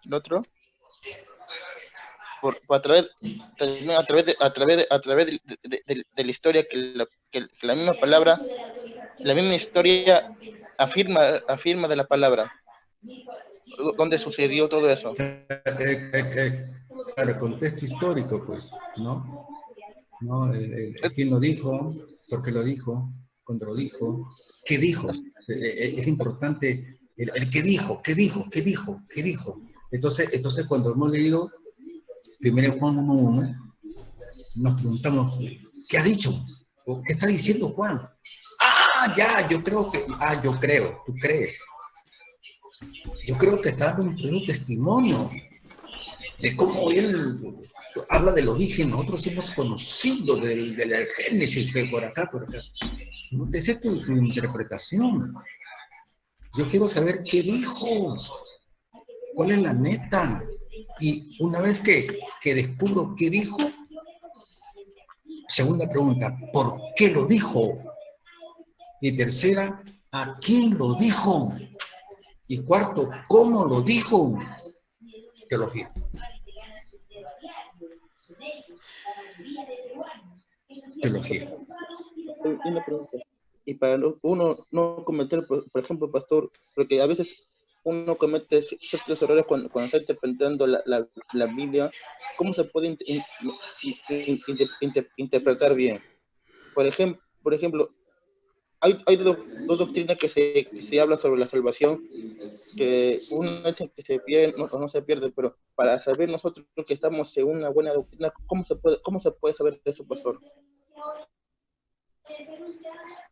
¿El otro? A través, también a través de la historia que la misma palabra, la misma historia afirma de la palabra. ¿Dónde sucedió todo eso? Claro, contexto histórico, pues, ¿no? ¿No? ¿Quién lo dijo? ¿Por qué lo dijo? ¿Cuándo lo dijo? ¿Qué dijo? Es importante el qué dijo, qué dijo, qué dijo, qué dijo. Entonces cuando hemos leído 1 Juan 1:1, nos preguntamos, ¿qué ha dicho? ¿O qué está diciendo Juan? Ah, ya, yo creo, tú crees. Yo creo que está dando un testimonio de cómo él habla del origen. Nosotros hemos conocido del Génesis, que por acá. ¿No? Esa es tu interpretación. Yo quiero saber qué dijo, cuál es la neta. Y una vez que descubro qué dijo, segunda pregunta, ¿por qué lo dijo? Y tercera, ¿a quién lo dijo? Y cuarto, ¿cómo lo dijo? Teología. Teología. Una pregunta. Y para uno no cometer, por ejemplo, pastor, porque a veces uno comete ciertos errores cuando está interpretando la Biblia, ¿cómo se puede interpretar bien? Por ejemplo, hay dos doctrinas que se habla sobre la salvación, que una dice que se pierde o no se pierde, pero para saber nosotros que estamos en una buena doctrina, ¿cómo se puede saber eso, pastor?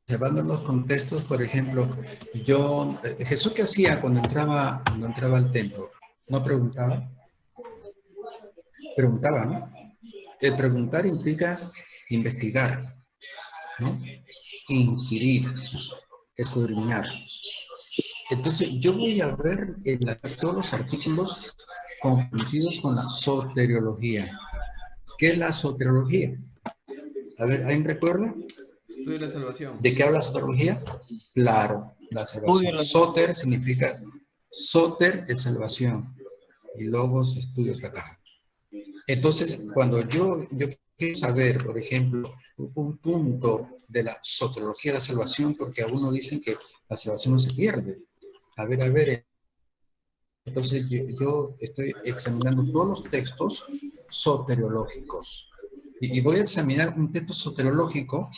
Llevando los contextos, por ejemplo, Jesús, ¿qué hacía cuando entraba al templo? ¿No preguntaba? Preguntaba, ¿no? El preguntar implica investigar, ¿no? Inquirir, escudriñar. Entonces, yo voy a ver todos los artículos comprometidos con la soteriología. ¿Qué es la soteriología? A ver, ¿alguien recuerda? Estudio de la salvación. ¿De qué habla la soteriología? Claro, la salvación. Soter significa, soter es salvación y logos estudio otra caja. Entonces, cuando yo quiero saber, por ejemplo, un punto de la soteriología de la salvación, porque a uno dicen que la salvación no se pierde. A ver. Entonces, yo estoy examinando todos los textos soteriológicos. Y voy a examinar un texto soteriológico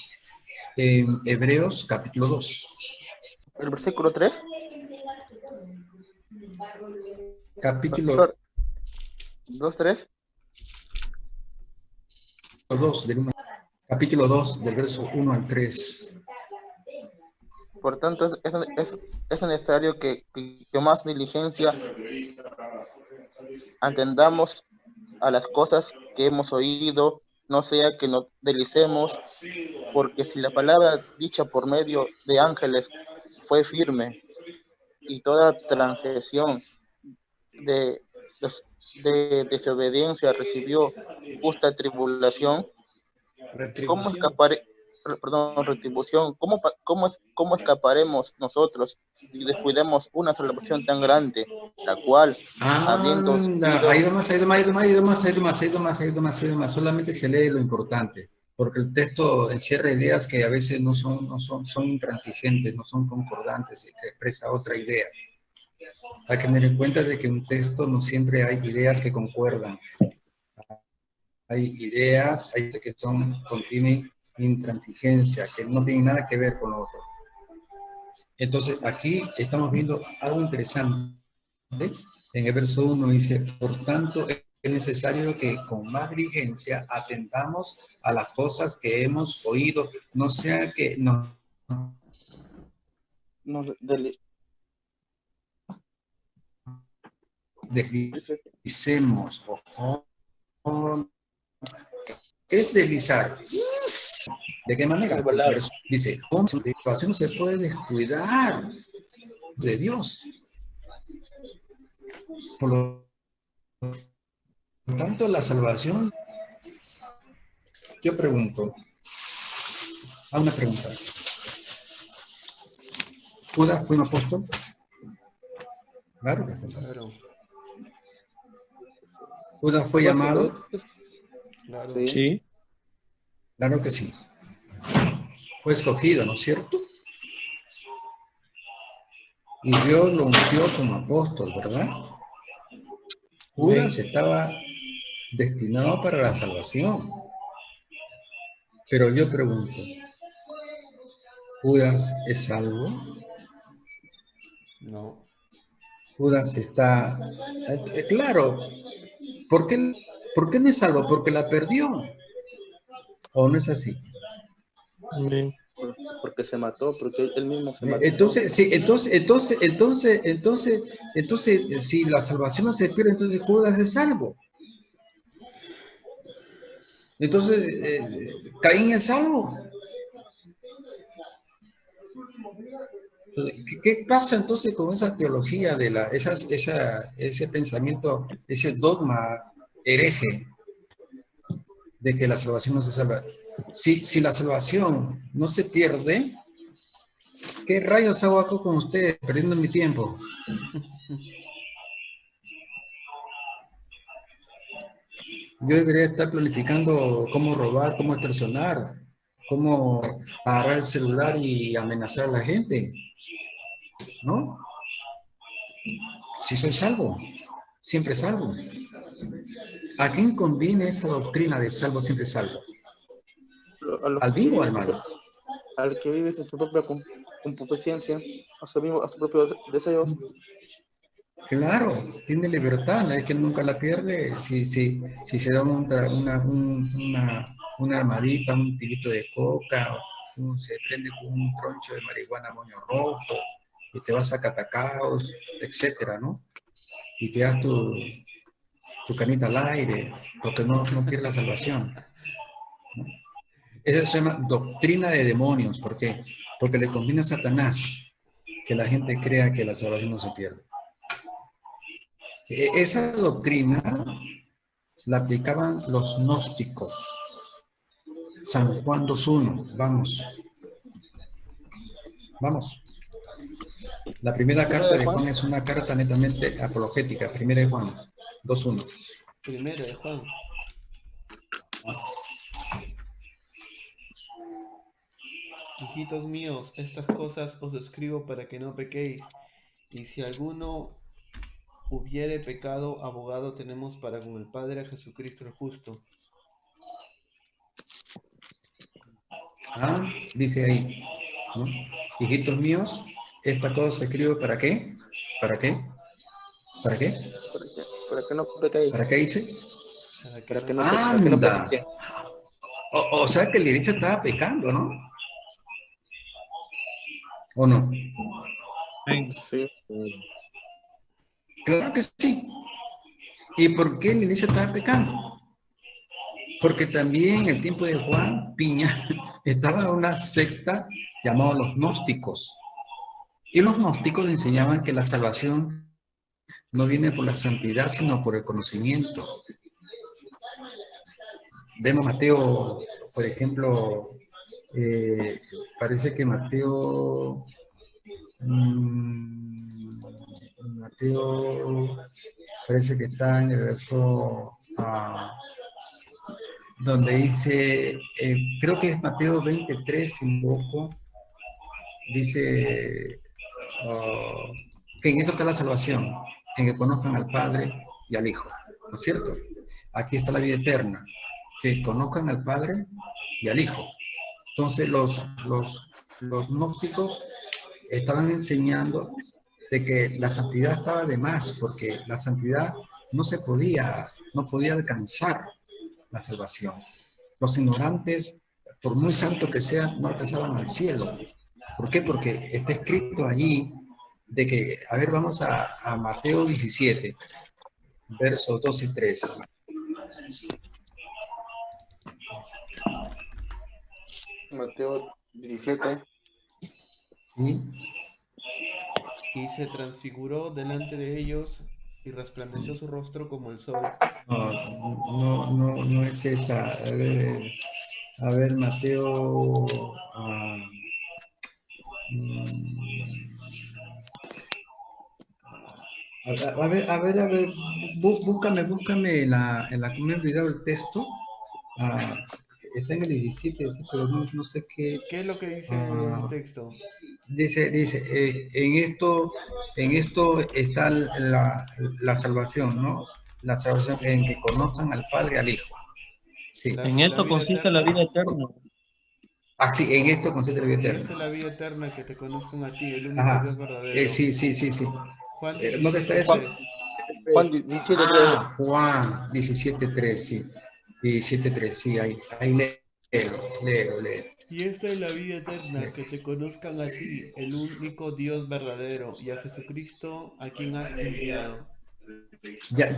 en Hebreos capítulo 2. ¿El versículo 3? Capítulo 2:3. 2, capítulo 2, del verso 1 al 3. Por tanto, es necesario que más diligencia atendamos a las cosas que hemos oído, no sea que nos deslicemos, porque si la palabra dicha por medio de ángeles fue firme, y toda transgresión de desobediencia recibió justa tribulación, ¿cómo perdón, retribución, ¿cómo escaparemos nosotros si descuidemos una salvación tan grande, la cual, habiendo sido... Ahí nomás. Solamente se lee lo importante, porque el texto encierra ideas que a veces son intransigentes, no son concordantes, y que expresa otra idea. Hay que tener en cuenta de que en un texto no siempre hay ideas que concuerdan. Hay ideas que contienen intransigencia, que no tienen nada que ver con lo otro. Entonces, aquí estamos viendo algo interesante. En el verso 1 dice, por tanto, es necesario que con más diligencia atendamos a las cosas que hemos oído, no sea que nos deslicemos. ¿Qué es deslizar? ¿De qué manera? Dice, ¿cómo no se puede descuidar de Dios? Por lo tanto, la salvación, yo pregunto, hago una pregunta. ¿Judas fue un apóstol? Claro que fue. Claro. ¿Judas fue llamado? Claro. Sí. Claro que sí. Fue escogido, ¿no es cierto? Y Dios lo ungió como apóstol, ¿verdad? Judas estaba destinado para la salvación. Pero yo pregunto, ¿Judas es salvo? No. Judas está... claro, ¿por qué no es salvo? Porque la perdió. ¿O no es así? Porque se mató, porque él mismo se mató. Entonces, sí, entonces, si la salvación no se pierde, entonces Judas es salvo. Entonces, Caín es salvo. ¿Qué pasa entonces con esa teología de ese pensamiento, ese dogma hereje de que la salvación no se salva? Si la salvación no se pierde, ¿qué rayos hago acá con ustedes perdiendo mi tiempo? Yo debería estar planificando cómo robar, cómo extorsionar, cómo agarrar el celular y amenazar a la gente, ¿no? Si soy salvo, siempre salvo. ¿A quién conviene esa doctrina de salvo, siempre salvo? ¿Al bien o al mal? Al que vive en su propia concupiscencia, a sus propios deseos. Claro, tiene libertad, es que nunca la pierde. Si se da una armadita, un tirito de coca, se prende con un troncho de marihuana moño rojo, y te vas a Catacaos, etcétera, ¿no? Y te das tu canita al aire, porque no pierdes la salvación, ¿no? Eso se llama doctrina de demonios. ¿Por qué? Porque le conviene a Satanás que la gente crea que la salvación no se pierde. Esa doctrina la aplicaban los gnósticos. San Juan 2.1, vamos. La primera carta de Juan es una carta netamente apologética, primera de Juan 2.1. Primera de Juan. Hijitos míos, estas cosas os escribo para que no pequéis. Y si alguno hubiere pecado, abogado tenemos para con el Padre, a Jesucristo el justo. Dice ahí, ¿no? Hijitos míos, esta cosa se escribe ¿para qué? ¿Para qué? ¿Para qué? Para que no pequéis. ¿Para qué dice? Para que no pequéis. O sea que la iglesia estaba pecando, ¿no? ¿O no? Sí. Claro que sí. ¿Y por qué la iglesia estaba pecando? Porque también en el tiempo de Juan Piña estaba una secta llamada los gnósticos. Y los gnósticos enseñaban que la salvación no viene por la santidad, sino por el conocimiento. Vemos Mateo, por ejemplo, Parece que Mateo, Mateo parece que está en el verso donde dice, creo que es Mateo 23, un poco, dice que en eso está la salvación, en que conozcan al Padre y al Hijo, ¿no es cierto? Aquí está la vida eterna, que conozcan al Padre y al Hijo. Entonces los gnósticos estaban enseñando de que la santidad estaba de más, porque la santidad no podía alcanzar la salvación. Los ignorantes, por muy santos que sean, no alcanzaban al cielo. ¿Por qué? Porque está escrito allí de que, a ver, vamos a Mateo 17, versos 2 y 3. Mateo 17. ¿Sí? Y se transfiguró delante de ellos y resplandeció su rostro como el sol. No es esa. A ver Mateo. A ver, búscame en la que me he olvidado el texto. Está en el 17, sí, pero no sé qué. ¿Qué es lo que dice el texto? Dice, en esto está la salvación, ¿no? La salvación en que conozcan al Padre y al Hijo. Sí. En La esto vida consiste la vida eterna. eterna. Ah, sí, en esto consiste la vida Y esta eterna. es la vida eterna, que te conozcan a ti, el único Ajá. Dios verdadero. Sí. Juan ¿Dónde está eso? 17:3. Juan 17:3. Juan 17:3, sí. 17:3, sí, ahí leo. Y esta es la vida eterna, que te conozcan a ti, el único Dios verdadero, y a Jesucristo, a quien has enviado. Ya,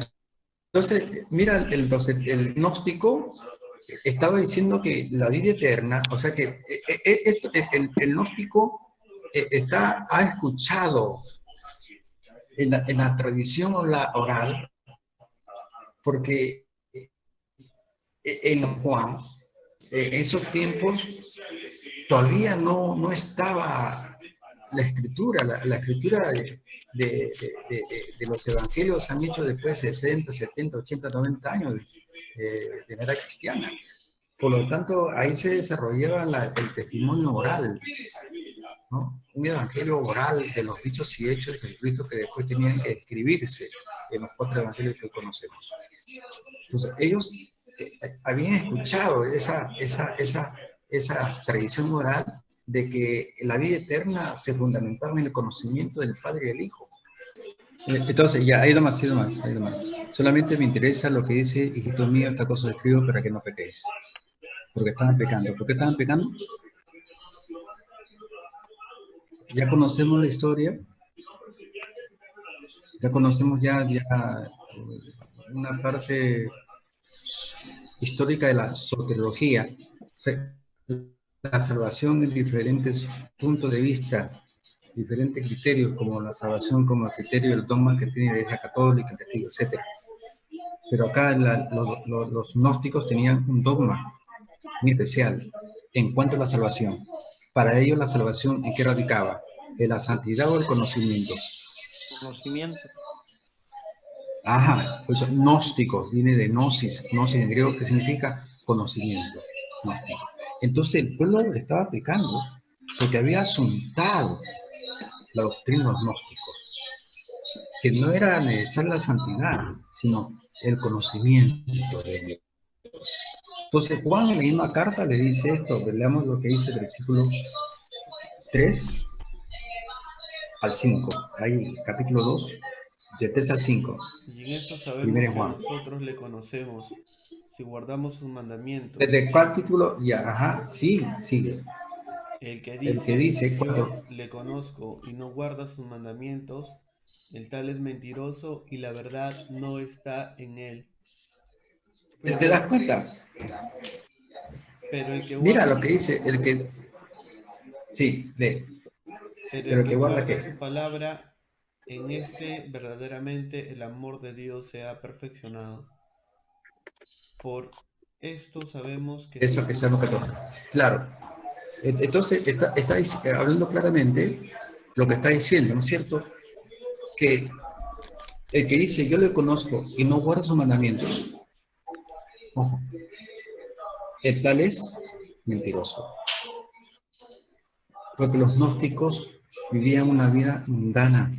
entonces, mira, el gnóstico estaba diciendo que la vida eterna, o sea que el gnóstico ha escuchado en la tradición oral, porque en Juan, en esos tiempos, todavía no estaba la escritura, la escritura de los evangelios han hecho después de 60, 70, 80, 90 años de la era cristiana. Por lo tanto, ahí se desarrollaba el testimonio oral, ¿no? Un evangelio oral de los dichos y hechos de Jesucristo que después tenían que escribirse en los 4 evangelios que conocemos. Entonces, ellos habían escuchado esa tradición oral de que la vida eterna se fundamentaba en el conocimiento del Padre y del Hijo. Entonces, ya, hay más. Solamente me interesa lo que dice, hijito mío, esta cosa escribo para que no pequéis. Porque estaban pecando. ¿Por qué estaban pecando? Ya conocemos la historia. Ya conocemos ya una parte histórica de la soteriología. O sea, la salvación en diferentes puntos de vista, diferentes criterios, como la salvación como el criterio del dogma que tiene la Iglesia Católica, el testigo, etc. Pero acá los gnósticos tenían un dogma muy especial en cuanto a la salvación. Para ellos la salvación, ¿en qué radicaba? ¿En la santidad o el conocimiento? Conocimiento. Ajá, pues gnóstico, viene de gnosis en griego, que significa conocimiento. Gnóstico. Entonces el pueblo estaba pecando porque había asuntado la doctrina de los gnósticos, que no era necesaria la santidad, sino el conocimiento de Dios. Entonces Juan en la misma carta le dice esto, leamos lo que dice el versículo 3 al 5, ahí capítulo 2, de 3 al 5. Y en esto sabemos Primero que Juan. nosotros le conocemos, si guardamos sus mandamientos. ¿Desde cuál título? Ya, ajá, sí, sigue. El que dice yo cuando le conozco y no guarda sus mandamientos, el tal es mentiroso y la verdad no está en él. ¿te das cuenta? Pero el que Mira guarda, lo que dice, sí, pero pero el el que que guarda guarda qué. su palabra, en este verdaderamente el amor de Dios se ha perfeccionado. Por esto sabemos que Eso que somos sabemos que de todo. él. Claro, Entonces, está hablando claramente lo que está diciendo, ¿no es cierto? Que el que dice, yo le conozco y no guarda sus mandamientos, ojo, el tal es mentiroso. Porque los gnósticos vivían una vida mundana.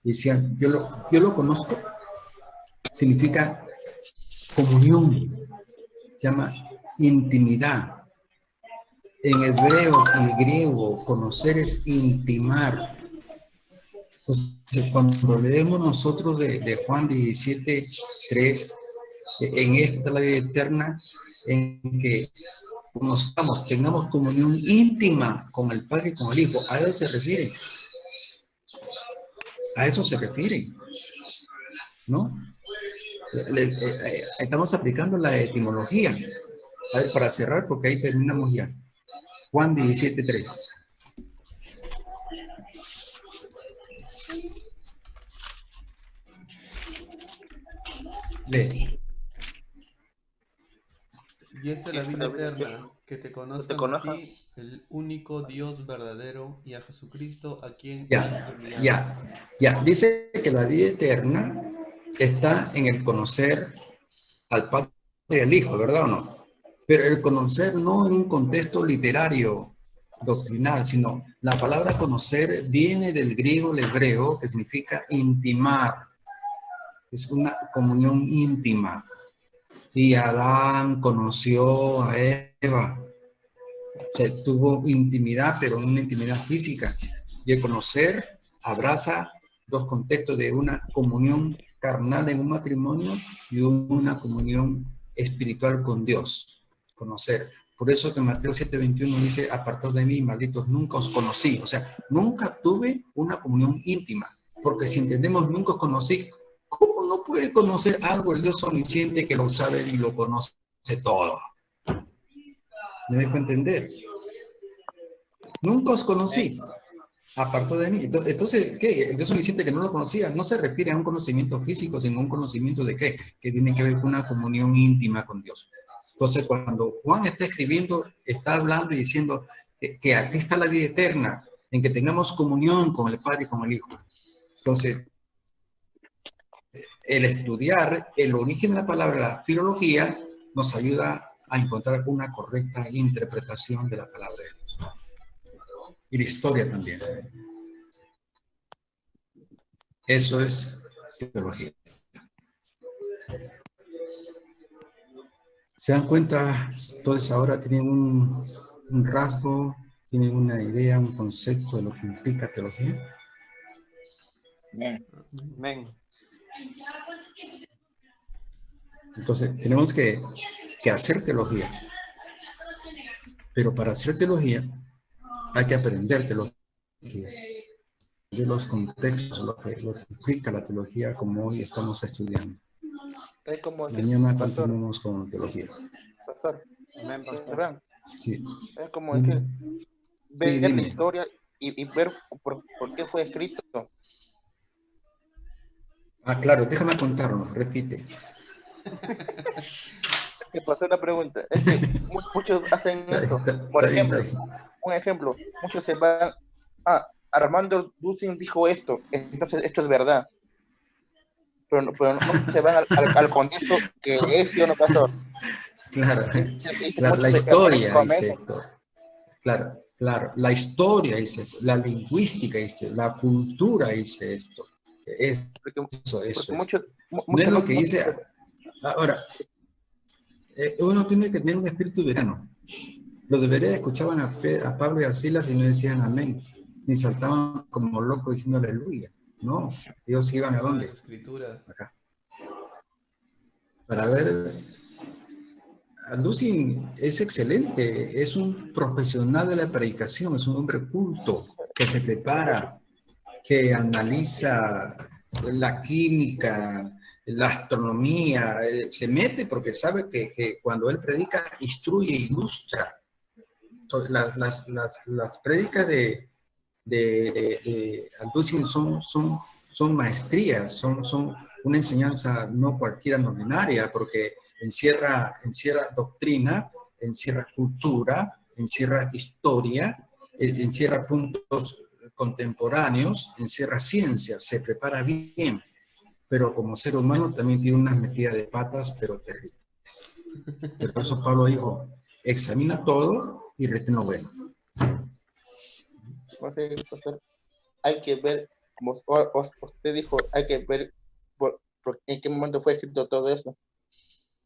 Decían, yo lo conozco, significa comunión, se llama intimidad. En hebreo y griego, conocer es intimar. Entonces, cuando leemos nosotros de Juan 17:3, en esta está la vida eterna, en que conozcamos, tengamos comunión íntima con el Padre y con el Hijo. A eso se refiere. A eso se refiere, ¿no? Estamos aplicando la etimología. A ver, para cerrar, porque ahí terminamos ya. Juan 17:3. Lee. Y esta es la vida eterna, que te conozcan a ti, el único Dios verdadero, y a Jesucristo, a quien has enviado. Ya. Dice que la vida eterna está en el conocer al Padre y al Hijo, ¿verdad o no? Pero el conocer no en un contexto literario, doctrinal, sino la palabra conocer viene del griego al hebreo, que significa intimar. Es una comunión íntima. Y Adán conoció a Eva. Se tuvo intimidad, pero no una intimidad física. Y el conocer abraza dos contextos de una comunión carnal en un matrimonio y una comunión espiritual con Dios. Conocer. Por eso que Mateo 7:21 dice, apartados de mí, malditos, nunca os conocí. O sea, nunca tuve una comunión íntima. Porque si entendemos nunca os conocí, ¿cómo no puede conocer algo el Dios omnisciente que lo sabe y lo conoce todo? ¿Me dejo entender? Nunca os conocí, apartado de mí. Entonces, ¿qué? El Dios omnisciente que no lo conocía no se refiere a un conocimiento físico, sino a un conocimiento de qué, que tiene que ver con una comunión íntima con Dios. Entonces, cuando Juan está escribiendo, está hablando y diciendo que aquí está la vida eterna, en que tengamos comunión con el Padre y con el Hijo. Entonces, el estudiar el origen de la palabra filología nos ayuda a encontrar una correcta interpretación de la palabra de Dios. Y la historia también. Eso es teología. ¿Se dan cuenta? Entonces ahora tienen un rasgo, tienen una idea, un concepto de lo que implica teología. Amén. Entonces tenemos que hacer teología. Pero para hacer teología hay que aprender teología. De los contextos, lo que implica la teología como hoy estamos estudiando. Es como decir, Mañana pastor, continuamos con teología. pastor, Amén, pastor. Abraham, Sí. es como decir, ver dime. la historia y ver por qué fue escrito. Ah, claro, déjame contarlo, repite. Me pasó una pregunta. Es que muchos hacen esto. Por ejemplo, un ejemplo, muchos se van, Armando Dusin dijo esto, entonces esto es verdad. Pero no se van al contexto que es, ¿sí o no, pastor? Claro, la historia dice esto. Claro, la historia dice esto, la lingüística dice esto, la cultura dice esto. Eso. Muchos no es lo que dice. Ahora, uno tiene que tener un espíritu verano. Los de Berea escuchaban a Pablo y a Silas y no decían amén, ni saltaban como locos diciendo aleluya. No, ellos iban a dónde? La escritura. Acá. Para ver. Dusin es excelente, es un profesional de la predicación, es un hombre culto que se prepara, que analiza la química, la astronomía, se mete porque sabe que cuando él predica, instruye, ilustra. Entonces, las prédicas de Dusin son maestrías, son una enseñanza no cualquiera, no ordinaria, porque encierra doctrina, encierra cultura, encierra historia, encierra puntos contemporáneos, encierra ciencia, se prepara bien, pero como ser humano también tiene unas metidas de patas, pero terribles. Por eso Pablo dijo, examina todo y retén lo bueno. Hay que ver, como usted dijo, hay que ver en qué momento fue escrito todo eso.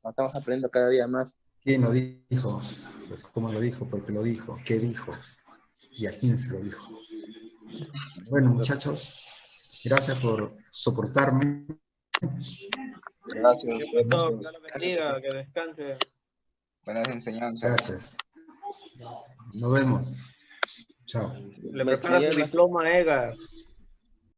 Estamos aprendiendo cada día más. ¿Quién lo dijo? Pues, ¿cómo lo dijo? ¿Por qué lo dijo? ¿Qué dijo? ¿Y a quién se lo dijo? Bueno, muchachos, gracias por soportarme. Gracias a usted, Dios profesor. lo bendiga, que descanse. Buenas enseñanzas. Gracias. Nos vemos. Chao. Le prepara su diploma, Edgar.